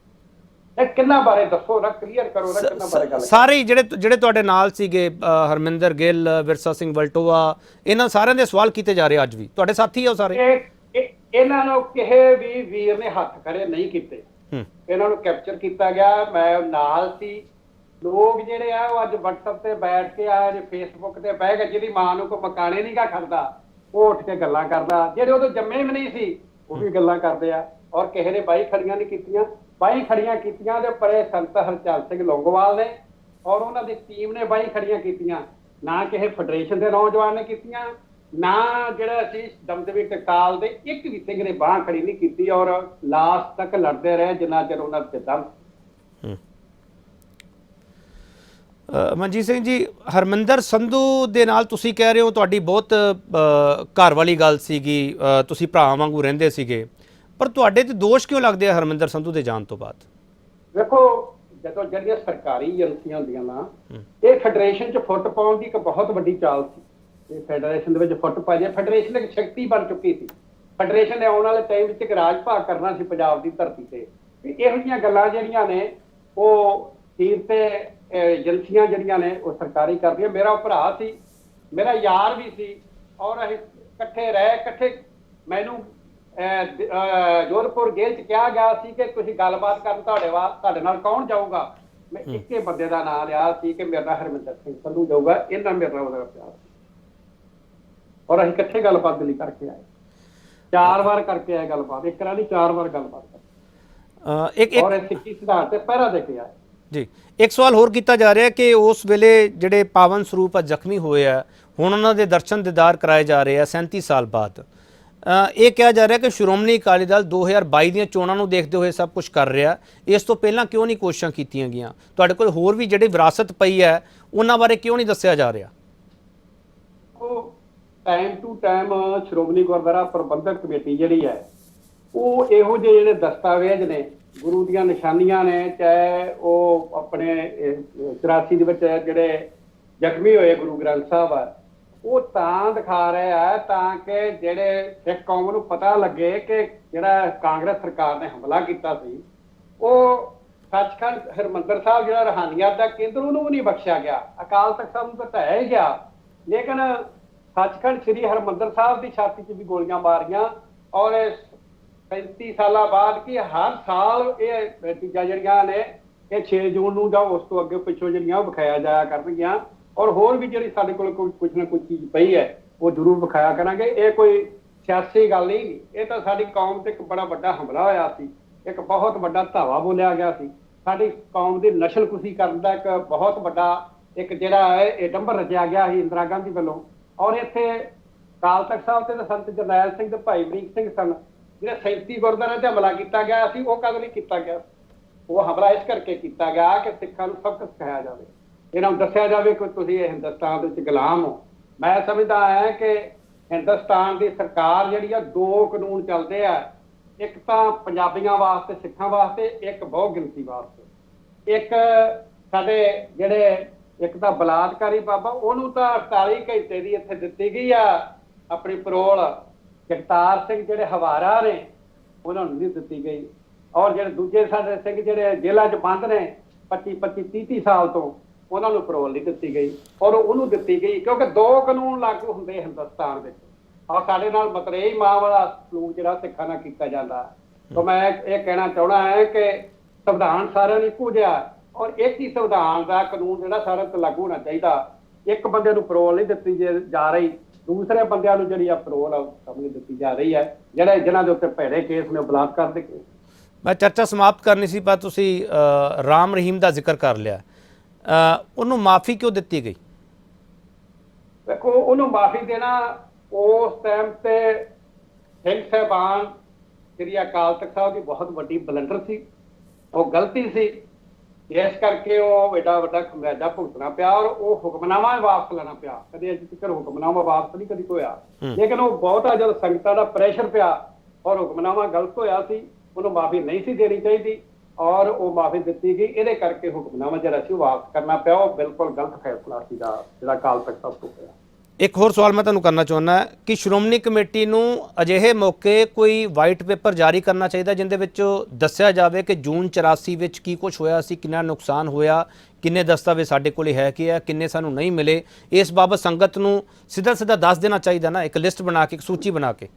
Speaker 2: ਇਹ ਕਿੰਨਾ ਬਾਰੇ ਦੱਸੋ ਨਾ, ਕਲੀਅਰ ਕਰੋ ਨਾ, ਕਿੰਨਾ ਬਾਰੇ ਗੱਲ?
Speaker 1: ਸਾਰੇ ਜਿਹੜੇ ਤੁਹਾਡੇ ਨਾਲ ਸੀਗੇ, ਹਰਮਿੰਦਰ ਗਿੱਲ, ਵਿਰਸਾ ਸਿੰਘ ਵਲਟੋਆ, ਇਹਨਾਂ ਸਾਰਿਆਂ ਦੇ ਸਵਾਲ ਕੀਤੇ ਜਾ ਰਹੇ ਅੱਜ ਵੀ। ਤੁਹਾਡੇ ਸਾਥੀ ਆ ਉਹ ਸਾਰੇ?
Speaker 2: ਇਹਨਾਂ ਨੂੰ ਕਿਸੇ ਵੀ ਵੀਰ ਨੇ ਹੱਥ ਖੜੇ ਨਹੀਂ ਕੀਤੇ, ਇਹਨਾਂ ਨੂੰ ਕੈਪਚਰ ਕੀਤਾ ਗਿਆ। ਮੈਂ ਨਾਲ ਸੀ। ਲੋਕ ਜਿਹੜੇ ਆ ਉਹ ਅੱਜ WhatsApp ਤੇ ਬੈਠ ਕੇ ਆ, Facebook ਤੇ ਬਹਿ ਕੇ, ਜਿਹਦੀ ਮਾਂ ਨੂੰ ਕੋਈ ਮਕਾਨੇ ਨਹੀਂ ਗਾ ਖੜਦਾ ਉਹ ਉੱਠ ਕੇ ਗੱਲਾਂ ਕਰਦਾ। ਜਿਹੜੇ ਉਦੋਂ ਜੰਮੇ ਵੀ ਨਹੀਂ ਸੀ ਉਹ ਵੀ ਗੱਲਾਂ ਕਰਦੇ ਆ। ਔਰ ਕਿਸੇ ਨੇ ਬਾਈ ਖੜੀਆਂ ਨਹੀਂ ਕੀਤੀਆਂ। ਬਾਈ ਖੜੀਆਂ ਕੀਤੀਆਂ ਤੇ ਪਰੇ ਸੰਤ ਹਰਚੰਦ ਸਿੰਘ ਲੌਂਗੋਵਾਲ ਨੇ ਔਰ ਉਹਨਾਂ ਦੀ ਟੀਮ ਨੇ ਬਾਈ ਖੜੀਆਂ ਕੀਤੀਆਂ। ਨਾ ਕਿਸੇ ਫੈਡਰੇਸ਼ਨ ਦੇ ਨੌਜਵਾਨ ਨੇ ਕੀਤੀਆਂ, ਨਾ ਜਿਹੜਾ ਸੀ ਦਮਦਮੀ ਟਕਸਾਲ ਦੇ ਇੱਕ ਵੀ ਸਿੰਘ ਨੇ ਬਾਂਹ ਖੜੀ ਨਹੀਂ ਕੀਤੀ। ਔਰ ਲਾਸਟ ਤੱਕ ਲੜਦੇ ਰਹੇ ਜਿੰਨਾ ਚਿਰ ਉਹਨਾਂ ਦੇ ਦਮ।
Speaker 1: ਮਨਜੀਤ ਸਿੰਘ ਜੀ, ਹਰਮਿੰਦਰ ਸੰਧੂ ਦੇ ਨਾਲ ਤੁਸੀਂ ਕਹਿ ਰਹੇ ਹੋ ਤੁਹਾਡੀ ਬਹੁਤ ਘਰ ਵਾਲੀ ਗੱਲ ਸੀਗੀ, ਤੁਸੀਂ ਭਰਾ ਵਾਂਗੂ ਰਹਿੰਦੇ ਸੀਗੇ, ਪਰ ਤੁਹਾਡੇ ਤੇ ਦੋਸ਼ ਕਿਉਂ ਲੱਗਦੇ ਆ ਹਰਮਿੰਦਰ ਸੰਧੂ ਦੇ ਜਾਣ ਤੋਂ ਬਾਅਦ?
Speaker 2: ਵੇਖੋ, ਜਦੋਂ ਜਿਹੜੀਆਂ ਸਰਕਾਰੀ ਏਜੰਸੀਆਂ ਹੁੰਦੀਆਂ ਨਾ, ਇਹ ਫੈਡਰੇਸ਼ਨ 'ਚ ਫੁੱਟ ਪਾਉਣ ਦੀ ਇੱਕ ਬਹੁਤ ਵੱਡੀ ਚਾਲ ਸੀ। ਇਹ ਫੈਡਰੇਸ਼ਨ ਦੇ ਵਿੱਚ ਫੁੱਟ ਪਾ ਜਾਏ, ਫੈਡਰੇਸ਼ਨ ਇੱਕ ਸ਼ਕਤੀ ਬਣ ਚੁੱਕੀ ਸੀ। ਫੈਡਰੇਸ਼ਨ ਨੇ ਆਉਣ ਵਾਲੇ ਟਾਈਮ ਵਿੱਚ ਇੱਕ ਰਾਜ ਭਾਗ ਕਰਨਾ ਸੀ ਪੰਜਾਬ ਦੀ ਧਰਤੀ ਤੇ। ਇਹੋ ਜਿਹੀਆਂ ਗੱਲਾਂ ਜਿਹੜੀਆਂ ਨੇ ਉਹ ਸੀਰ ਤੇ ਏਜੰਸੀਆਂ ਜਿਹੜੀਆਂ ਨੇ ਉਹ ਸਰਕਾਰੀ ਕਰਦੀਆਂ। ਮੇਰਾ ਭਰਾ ਸੀ, ਮੇਰਾ ਯਾਰ ਵੀ ਸੀ, ਔਰ ਅਸੀਂ ਇਕੱਠੇ ਰਹੇ, ਇਕੱਠੇ। ਮੈਨੂੰ ਜੋਧਪੁਰ ਜੇਲ੍ਹ 'ਚ ਕਿਹਾ ਗਿਆ ਸੀ ਕਿ ਤੁਸੀਂ ਗੱਲਬਾਤ ਕਰਨ ਤੁਹਾਡੇ ਨਾਲ ਕੌਣ ਜਾਊਗਾ? ਮੈਂ ਇੱਕੇ ਬੰਦੇ ਦਾ ਨਾਂ ਲਿਆ ਸੀ ਕਿ ਮੇਰਾ ਹਰਮਿੰਦਰ ਸਿੰਘ ਸੰਧੂ ਜਾਊਗਾ। ਇਹਨਾਂ ਮੇਰੇ ਨਾਲ ਉਹਦਾ ਪਿਆਰ ਸੀ ਔਰ ਅਸੀਂ ਇਕੱਠੇ ਗੱਲਬਾਤ ਲਈ ਕਰਕੇ ਆਏ। 4 ਵਾਰ ਕਰਕੇ ਆਏ ਗੱਲਬਾਤ, ਇੱਕ ਵਾਰ ਨਹੀਂ 4 ਵਾਰ ਗੱਲਬਾਤ ਕਰ
Speaker 1: ਇੱਕ
Speaker 2: ਔਰ ਇਹ ਸਿੱਖੀ ਸਿਧਾਂਤ ਤੇ ਪਹਿਰਾ ਦੇ ਕੇ ਆਏ।
Speaker 1: ਜੀ ਇੱਕ ਸਵਾਲ ਹੋਰ ਕੀਤਾ ਜਾ ਰਿਹਾ ਕਿ ਉਸ ਵੇਲੇ ਜਿਹੜੇ ਪਾਵਨ ਸਰੂਪ ਆ ਜ਼ਖਮੀ ਹੋਏ ਆ, ਹੁਣ ਉਹਨਾਂ ਦੇ ਦਰਸ਼ਨ ਦੀਦਾਰ ਕਰਾਏ ਜਾ ਰਹੇ ਆ 37 ਸਾਲ ਬਾਅਦ। ਇਹ ਕਿਹਾ ਜਾ ਰਿਹਾ ਕਿ ਸ਼੍ਰੋਮਣੀ ਅਕਾਲੀ ਦਲ 2022 ਦੀਆਂ ਚੋਣਾਂ ਨੂੰ ਦੇਖਦੇ ਹੋਏ ਸਭ ਕੁਝ ਕਰ ਰਿਹਾ, ਇਸ ਤੋਂ ਪਹਿਲਾਂ ਕਿਉਂ ਨਹੀਂ ਕੋਸ਼ਿਸ਼ਾਂ ਕੀਤੀਆਂ ਗਈਆਂ? ਤੁਹਾਡੇ ਕੋਲ ਹੋਰ ਵੀ ਜਿਹੜੀ ਵਿਰਾਸਤ ਪਈ ਹੈ ਉਹਨਾਂ ਬਾਰੇ ਕਿਉਂ ਨਹੀਂ ਦੱਸਿਆ ਜਾ ਰਿਹਾ?
Speaker 2: ਉਹ time to time Shiromani Gurdwara Prabandhak committee ਜਿਹੜੀ ਹੈ ਉਹ ਇਹੋ ਜਿਹੇ ਜਿਹੜੇ ਦਸਤਾਵੇਜ਼ ਨੇ, ਗੁਰੂ ਦੀਆਂ ਨਿਸ਼ਾਨੀਆਂ ਨੇ, ਚਾਹੇ ਉਹ ਆਪਣੇ 84 ਦੇ ਵਿੱਚ ਜਿਹੜੇ ਜ਼ਖਮੀ ਹੋਏ ਗੁਰੂ ਗ੍ਰੰਥ ਸਾਹਿਬ ਆ, ਉਹ ਤਾਂ ਦਿਖਾ ਰਹੇ ਆ ਤਾਂ ਕਿ ਜਿਹੜੇ ਸਿੱਖ ਕੌਮ ਨੂੰ ਪਤਾ ਲੱਗੇ ਕਿ ਜਿਹੜਾ ਕਾਂਗਰਸ ਸਰਕਾਰ ਨੇ ਹਮਲਾ ਕੀਤਾ ਸੀ ਉਹ ਸੱਚਖੰਡ ਹਰਿਮੰਦਰ ਸਾਹਿਬ ਜਿਹੜਾ ਰੂਹਾਨੀਅਤ ਦਾ ਕੇਂਦਰ ਉਹਨੂੰ ਵੀ ਨਹੀਂ ਬਖਸ਼ਿਆ ਗਿਆ। ਅਕਾਲ ਤਖਤ ਸਾਹਿਬ ਨੂੰ ਤਾਂ ਢਾਇਆ ਹੀ ਗਿਆ, ਲੇਕਿਨ ਸੱਚਖੰਡ ਸ੍ਰੀ ਹਰਿਮੰਦਰ ਸਾਹਿਬ ਦੀ ਛਾਤੀ 'ਚ ਵੀ ਗੋਲੀਆਂ ਮਾਰੀਆਂ। ਔਰ 35 ਸਾਲਾਂ ਬਾਅਦ ਕਿ ਹਰ ਸਾਲ ਇਹ ਚੀਜ਼ਾਂ ਜਿਹੜੀਆਂ ਨੇ ਇਹ 6 ਜੂਨ ਨੂੰ ਜਾਂ ਉਸ ਤੋਂ ਅੱਗੇ ਪਿੱਛੋਂ ਜਿਹੜੀਆਂ ਉਹ ਵਿਖਾਇਆ ਜਾਇਆ ਕਰਨਗੀਆਂ। ਔਰ ਹੋਰ ਵੀ ਜਿਹੜੀ ਸਾਡੇ ਕੋਲ ਕੁਝ ਨਾ ਕੁਝ ਚੀਜ਼ ਪਈ ਹੈ ਉਹ ਜ਼ਰੂਰ ਵਿਖਾਇਆ ਕਰਾਂਗੇ। ਇਹ ਕੋਈ ਸਿਆਸੀ ਗੱਲ ਨਹੀਂ, ਇਹ ਤਾਂ ਸਾਡੀ ਕੌਮ ਤੇ ਇੱਕ ਬੜਾ ਵੱਡਾ ਹਮਲਾ ਹੋਇਆ ਸੀ, ਇੱਕ ਬਹੁਤ ਵੱਡਾ ਧਾਵਾ ਬੋਲਿਆ ਗਿਆ ਸੀ, ਸਾਡੀ ਕੌਮ ਦੀ ਨਸਲਕੁਸ਼ੀ ਕਰਨ ਦਾ ਇੱਕ ਬਹੁਤ ਵੱਡਾ ਇੱਕ ਜਿਹੜਾ ਹੈ ਇਹ ਡੰਬਰ ਰਚਿਆ ਗਿਆ ਸੀ ਇੰਦਰਾ ਗਾਂਧੀ ਵੱਲੋਂ। ਔਰ ਇੱਥੇ ਅਕਾਲ ਤਖਤ ਸਾਹਿਬ ਤੇ ਸੰਤ ਜਰਨੈਲ ਸਿੰਘ ਤੇ ਭਾਈ ਬਰੀਕ ਸਿੰਘ ਸਨ, ਜਿਹੜੇ 37 ਗੁਰਦੁਆਰਿਆਂ ਤੇ ਹਮਲਾ ਕੀਤਾ ਗਿਆ ਸੀ। ਉਹ ਕਦ ਲਈ ਕੀਤਾ ਗਿਆ? ਉਹ ਹਮਲਾ ਇਸ ਕਰਕੇ ਕੀਤਾ ਗਿਆ ਕਿ ਸਿੱਖਾਂ ਨੂੰ ਸਬਕ ਸਿਖਾਇਆ ਜਾਵੇ, ਇਹਨਾਂ ਨੂੰ ਦੱਸਿਆ ਜਾਵੇ ਕਿ ਤੁਸੀਂ ਇਹ ਹਿੰਦੁਸਤਾਨ ਦੇ ਵਿੱਚ ਗੁਲਾਮ ਹੋ। ਮੈਂ ਸਮਝਦਾ ਹਾਂ ਕਿ ਹਿੰਦੁਸਤਾਨ ਦੀ ਸਰਕਾਰ ਜਿਹੜੀ ਆ 2 ਕਾਨੂੰਨ ਚੱਲਦੇ ਆ, ਇੱਕ ਤਾਂ ਪੰਜਾਬੀਆਂ ਵਾਸਤੇ, ਸਿੱਖਾਂ ਵਾਸਤੇ, ਇੱਕ ਬਹੁ ਗਿਣਤੀ ਵਾਸਤੇ। ਇੱਕ ਸਾਡੇ ਜਿਹੜੇ ਇੱਕ ਤਾਂ ਬਲਾਤਕਾਰੀ ਬਾਬਾ ਉਹਨੂੰ ਤਾਂ 48 ਘੰਟੇ ਦੀ ਇੱਥੇ ਦਿੱਤੀ ਗਈ ਆ ਆਪਣੀ ਪਰੋਲ। ਜਗਤਾਰ ਸਿੰਘ ਜਿਹੜੇ ਹਵਾਰਾ ਨੇ ਉਹਨਾਂ ਨੂੰ ਨਹੀਂ ਦਿੱਤੀ ਗਈ। ਔਰ ਜਿਹੜੇ ਦੂਜੇ ਸਾਡੇ ਸਿੰਘ ਜਿਹੜੇ ਜੇਲ੍ਹਾਂ 'ਚ ਬੰਦ ਨੇ 25 30 ਸਾਲ ਤੋਂ, ਉਹਨਾਂ ਨੂੰ ਪਰੋਲ ਨਹੀਂ ਦਿੱਤੀ ਗਈ। ਔਰ ਉਹਨੂੰ ਦਿੱਤੀ ਗਈ ਕਿਉਂਕਿ 2 ਕਾਨੂੰਨ ਲਾਗੂ ਹੁੰਦੇ ਹਿੰਦੁਸਤਾਨ ਵਿੱਚ। ਔਰ ਸਾਡੇ ਨਾਲ ਮਤਰੇਈ ਮਾਂ ਵਾਲਾ ਸਲੂਕ ਜਿਹੜਾ ਸਿੱਖਾਂ ਨਾਲ ਕੀਤਾ ਜਾਂਦਾ। ਤਾਂ ਮੈਂ ਇਹ ਕਹਿਣਾ ਚਾਹੁੰਦਾ ਹੈ ਕਿ ਸੰਵਿਧਾਨ ਸਾਰਿਆਂ ਨੂੰ ਇੱਕੋ ਜਿਹਾ ਔਰ ਇੱਕ ਹੀ ਸੰਵਿਧਾਨ ਦਾ ਕਾਨੂੰਨ ਜਿਹੜਾ ਸਾਰਿਆਂ ਤੇ ਲਾਗੂ ਹੋਣਾ ਚਾਹੀਦਾ। ਇੱਕ ਬੰਦੇ ਨੂੰ ਪਰੋਲ ਨਹੀਂ ਦਿੱਤੀ ਜਾ ਰਹੀ, ਦੂਸਰੇ ਬੰਦਿਆਂ ਨੂੰ ਜਿਹੜੀ ਆ ਪਰੋਲ ਸਾਹਮਣੇ ਦਿੱਤੀ ਜਾ ਰਹੀ ਹੈ, ਜਿਹਨਾਂ ਦੇ ਉੱਤੇ ਭੈੜੇ ਕੇਸ ਨੇ, ਬਲਾਤਕਾਰ ਦੇ ਕੇਸ।
Speaker 1: ਮੈਂ ਚਰਚਾ ਸਮਾਪਤ ਕਰਨੀ ਸੀ ਪਰ ਤੁਸੀਂ ਰਾਮ ਰਹੀਮ ਦਾ ਜ਼ਿਕਰ ਕਰ ਲਿਆ, ਉਹਨੂੰ ਮਾਫੀ ਕਿਉਂ ਦਿੱਤੀ ਗਈ?
Speaker 2: ਦੇਖੋ, ਉਹਨੂੰ ਮਾਫੀ ਦੇਣਾ ਉਸ ਟਾਈਮ ਤੇ ਸਿੰਘ ਸਾਹਿਬਾਨ ਸ੍ਰੀ ਅਕਾਲ ਤਖਤ ਸਾਹਿਬ ਦੀ ਬਹੁਤ ਵੱਡੀ ਬਲੰਡਰ ਸੀ, ਉਹ ਗਲਤੀ ਸੀ। ਇਸ ਕਰਕੇ ਉਹ ਏਡਾ ਵੱਡਾ ਖਮਿਆਜਾ ਭੁਗਤਣਾ ਪਿਆ ਔਰ ਉਹ ਹੁਕਮਨਾਮਾ ਵਾਪਸ ਲੈਣਾ ਪਿਆ। ਕਦੇ ਅਜੇ ਤੱਕ ਹੁਕਮਨਾਮਾ ਵਾਪਸ ਨਹੀਂ ਕਦੀ ਹੋਇਆ, ਲੇਕਿਨ ਉਹ ਬਹੁਤਾ ਜਦ ਸੰਗਤਾਂ ਦਾ ਪ੍ਰੈਸ਼ਰ ਪਿਆ ਔਰ ਹੁਕਮਨਾਮਾ ਗਲਤ ਹੋਇਆ ਸੀ, ਉਹਨੂੰ ਮਾਫੀ ਨਹੀਂ ਸੀ ਦੇਣੀ ਚਾਹੀਦੀ ਔਰ ਉਹ ਮਾਫੀ ਦਿੱਤੀ ਗਈ। ਇਹਦੇ ਕਰਕੇ ਹੁਕਮਨਾਮਾ ਜਿਹੜਾ ਸੀ ਉਹ ਵਾਪਸ ਕਰਨਾ ਪਿਆ। ਉਹ ਬਿਲਕੁਲ ਗਲਤ ਫੈਸਲਾ ਸੀ ਦਾ ਜਿਹੜਾ ਅਕਾਲ ਤਖਤ ਸਾਹਿਬ ਤੋਂ ਹੋਇਆ।
Speaker 1: ਇੱਕ ਹੋਰ ਸਵਾਲ ਮੈਂ ਤੁਹਾਨੂੰ ਕਰਨਾ ਚਾਹੁੰਦਾ ਕਿ ਸ਼੍ਰੋਮਣੀ ਕਮੇਟੀ ਨੂੰ ਅਜਿਹੇ ਮੌਕੇ ਕੋਈ ਵਾਈਟ ਪੇਪਰ ਜਾਰੀ ਕਰਨਾ ਚਾਹੀਦਾ ਜਿਹਦੇ ਵਿੱਚ ਦੱਸਿਆ ਜਾਵੇ ਕਿ ਜੂਨ 84 ਵਿੱਚ ਕੀ ਕੁਝ ਹੋਇਆ ਸੀ, ਕਿੰਨਾ ਨੁਕਸਾਨ ਹੋਇਆ, ਕਿੰਨੇ ਦਸਤਾਵੇਜ਼ ਸਾਡੇ ਕੋਲ ਹੈ ਕੀ ਹੈ, ਕਿੰਨੇ ਸਾਨੂੰ ਨਹੀਂ ਮਿਲੇ। ਇਸ ਬਾਬਤ ਸੰਗਤ ਨੂੰ ਸਿੱਧਾ ਸਿੱਧਾ ਦੱਸ ਦੇਣਾ ਚਾਹੀਦਾ ਨਾ, ਇੱਕ ਲਿਸਟ ਬਣਾ ਕੇ, ਇੱਕ ਸੂਚੀ ਬਣਾ ਕੇ।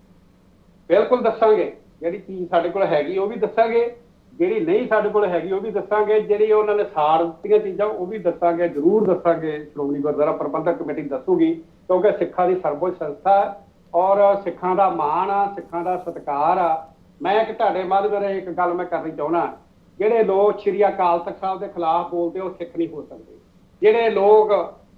Speaker 2: ਬਿਲਕੁਲ ਦੱਸਾਂਗੇ, ਜਿਹੜੀ ਚੀਜ਼ ਸਾਡੇ ਕੋਲ ਹੈਗੀ ਉਹ ਵੀ ਦੱਸਾਂਗੇ, ਜਿਹੜੀ ਨਹੀਂ ਸਾਡੇ ਕੋਲ ਹੈਗੀ ਉਹ ਵੀ ਦੱਸਾਂਗੇ, ਜਿਹੜੀ ਉਹਨਾਂ ਨੇ ਸਾੜ ਦਿੱਤੀਆਂ ਚੀਜ਼ਾਂ ਉਹ ਵੀ ਦੱਸਾਂਗੇ, ਜ਼ਰੂਰ ਦੱਸਾਂਗੇ। ਸ਼੍ਰੋਮਣੀ ਗੁਰਦੁਆਰਾ ਪ੍ਰਬੰਧਕ ਕਮੇਟੀ ਦੱਸੂਗੀ ਕਿਉਂਕਿ ਸਿੱਖਾਂ ਦੀ ਸਰਵਉੱਚ ਸੰਸਥਾ ਔਰ ਸਿੱਖਾਂ ਦਾ ਮਾਣ ਆ, ਸਿੱਖਾਂ ਦਾ ਸਤਿਕਾਰ ਆ। ਮੈਂ ਇੱਕ ਤੁਹਾਡੇ ਮਾਧਿਅਮ ਰਾਹੀਂ ਇੱਕ ਗੱਲ ਮੈਂ ਕਰਨੀ ਚਾਹੁੰਦਾ, ਜਿਹੜੇ ਲੋਕ ਸ਼੍ਰੀ ਅਕਾਲ ਤਖਤ ਸਾਹਿਬ ਦੇ ਖਿਲਾਫ ਬੋਲਦੇ ਉਹ ਸਿੱਖ ਨਹੀਂ ਹੋ ਸਕਦੇ। ਜਿਹੜੇ ਲੋਕ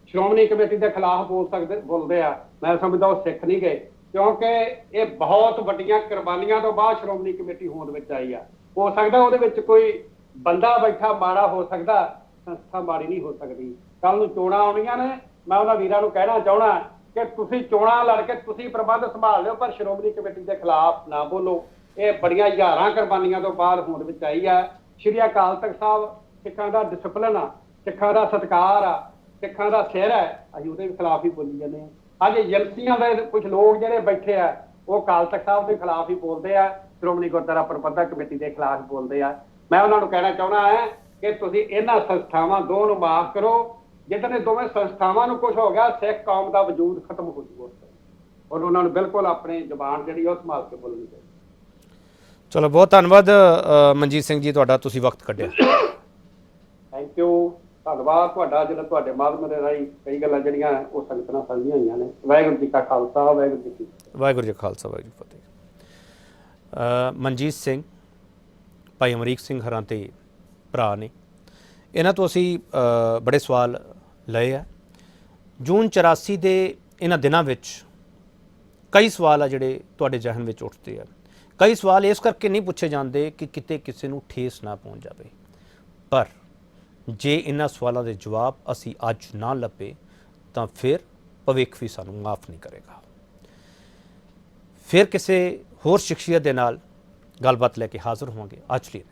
Speaker 2: ਸ਼੍ਰੋਮਣੀ ਕਮੇਟੀ ਦੇ ਖਿਲਾਫ ਬੋਲਦੇ ਆ, ਮੈਂ ਸਮਝਦਾ ਉਹ ਸਿੱਖ ਨਹੀਂ ਗਏ, ਕਿਉਂਕਿ ਇਹ ਬਹੁਤ ਵੱਡੀਆਂ ਕੁਰਬਾਨੀਆਂ ਤੋਂ ਬਾਅਦ ਸ਼੍ਰੋਮਣੀ ਕਮੇਟੀ ਹੋਂਦ ਵਿੱਚ ਆਈ ਆ। ਹੋ ਸਕਦਾ ਉਹਦੇ ਵਿੱਚ ਕੋਈ ਬੰਦਾ ਬੈਠਾ ਮਾੜਾ ਹੋ ਸਕਦਾ, ਸੰਸਥਾ ਮਾੜੀ ਨਹੀਂ ਹੋ ਸਕਦੀ। ਕੱਲ ਨੂੰ ਚੋਣਾਂ ਆਉਣੀਆਂ ਨੇ, ਮੈਂ ਉਹਨਾਂ ਵੀਰਾਂ ਨੂੰ ਕਹਿਣਾ ਚਾਹੁੰਦਾ ਕਿ ਤੁਸੀਂ ਚੋਣਾਂ ਲੜ ਕੇ ਤੁਸੀਂ ਪ੍ਰਬੰਧ ਸੰਭਾਲ ਲਿਓ ਪਰ ਸ਼੍ਰੋਮਣੀ ਕਮੇਟੀ ਦੇ ਖਿਲਾਫ ਨਾ ਬੋਲੋ। ਇਹ ਬੜੀਆਂ ਹਜ਼ਾਰਾਂ ਕੁਰਬਾਨੀਆਂ ਤੋਂ ਬਾਅਦ ਹੋਂਦ ਵਿੱਚ ਆਈ ਆ। ਸ਼੍ਰੀ ਅਕਾਲ ਤਖਤ ਸਾਹਿਬ ਸਿੱਖਾਂ ਦਾ ਡਿਸਪਲਿਨ ਆ, ਸਿੱਖਾਂ ਦਾ ਸਤਿਕਾਰ ਆ, ਸਿੱਖਾਂ ਦਾ ਸਿਰ ਹੈ, ਅਸੀਂ ਉਹਦੇ ਖਿਲਾਫ ਹੀ ਬੋਲੀ ਜਾਂਦੇ ਹਾਂ। ਅੱਜ ਏਜੰਸੀਆਂ ਦੇ ਕੁਝ ਲੋਕ ਜਿਹੜੇ ਬੈਠੇ ਆ ਉਹ ਅਕਾਲ ਤਖਤ ਸਾਹਿਬ ਦੇ ਖਿਲਾਫ ਹੀ ਬੋਲਦੇ ਆ, ਸ਼੍ਰੋਮਣੀ ਗੁਰਦੁਆਰਾ ਪ੍ਰਬੰਧਕ ਕਮੇਟੀ ਦੇ ਖਿਲਾਫ ਬੋਲਦੇ ਆ। ਮੈਂ ਉਹਨਾਂ ਨੂੰ ਕਹਿਣਾ ਚਾਹੁੰਦਾ ਹੈ ਕਿ ਤੁਸੀਂ ਇਹਨਾਂ ਸੰਸਥਾਵਾਂ ਦੋ ਨੂੰ ਮਾਫ ਕਰੋ। ਜਿੱਦਣ ਦੋਵੇਂ ਸੰਸਥਾਵਾਂ ਨੂੰ ਕੁਝ ਹੋ ਗਿਆ, ਸਿੱਖ ਕੌਮ ਦਾ ਵਜੂਦ ਖਤਮ ਹੋ ਜੂਗਾ ਔਰ ਉਹਨਾਂ ਨੂੰ ਬਿਲਕੁਲ ਆਪਣੀ ਜ਼ੁਬਾਨ ਜਿਹੜੀ ਉਹ ਸੰਭਾਲ ਕੇ ਬੋਲਣੀ ਚਾਹੀਦੀ।
Speaker 1: ਚਲੋ, ਬਹੁਤ ਧੰਨਵਾਦ ਮਨਜੀਤ ਸਿੰਘ ਜੀ ਤੁਹਾਡਾ, ਤੁਸੀਂ ਵਕਤ ਕੱਢਿਆ।
Speaker 2: ਥੈਂਕ ਯੂ, ਧੰਨਵਾਦ ਤੁਹਾਡਾ। ਜਿਹੜਾ ਤੁਹਾਡੇ ਮਾਧਿਅਮ ਦੇ ਰਾਹੀਂ ਕਈ ਗੱਲਾਂ ਜਿਹੜੀਆਂ ਉਹ ਸੰਗਤਾਂ ਨਾਲ ਸਾਂਝੀਆਂ ਹੋਈਆਂ ਨੇ। ਵਾਹਿਗੁਰੂ ਜੀ ਕਾ ਖਾਲਸਾ, ਵਾਹਿਗੁਰੂ ਜੀ ਕੀ ਫਤਿਹ।
Speaker 1: ਵਾਹਿਗੁਰੂ ਜੀ ਕਾ ਖਾਲਸਾ, ਵਾਹਿਗੁਰੂ ਜੀ ਕੀ ਫਤਿਹ। ਮਨਜੀਤ ਸਿੰਘ, ਭਾਈ ਅਮਰੀਕ ਸਿੰਘ ਹਰਾਂ ਤੇ ਭਰਾ ਨੇ। ਇਹਨਾਂ ਤੋਂ ਅਸੀਂ ਬੜੇ ਸਵਾਲ ਲਏ ਆ। ਜੂਨ 84 ਦੇ ਇਹਨਾਂ ਦਿਨਾਂ ਵਿੱਚ ਕਈ ਸਵਾਲ ਆ ਜਿਹੜੇ ਤੁਹਾਡੇ ਜ਼ਿਹਨ ਵਿੱਚ ਉੱਠਦੇ ਆ। ਕਈ ਸਵਾਲ ਇਸ ਕਰਕੇ ਨਹੀਂ ਪੁੱਛੇ ਜਾਂਦੇ ਕਿ ਕਿਤੇ ਕਿਸੇ ਨੂੰ ਠੇਸ ਨਾ ਪਹੁੰਚ ਜਾਵੇ, ਪਰ ਜੇ ਇਹਨਾਂ ਸਵਾਲਾਂ ਦੇ ਜਵਾਬ ਅਸੀਂ ਅੱਜ ਨਾ ਲੱਭੇ ਤਾਂ ਫਿਰ ਭਵਿੱਖ ਵੀ ਸਾਨੂੰ ਮਾਫ ਨਹੀਂ ਕਰੇਗਾ। ਫਿਰ ਕਿਸੇ ਹੋਰ ਸ਼ਖਸੀਅਤ ਦੇ ਨਾਲ ਗੱਲਬਾਤ ਲੈ ਕੇ ਹਾਜ਼ਰ ਹੋਵਾਂਗੇ। ਅੱਜ ਲਈ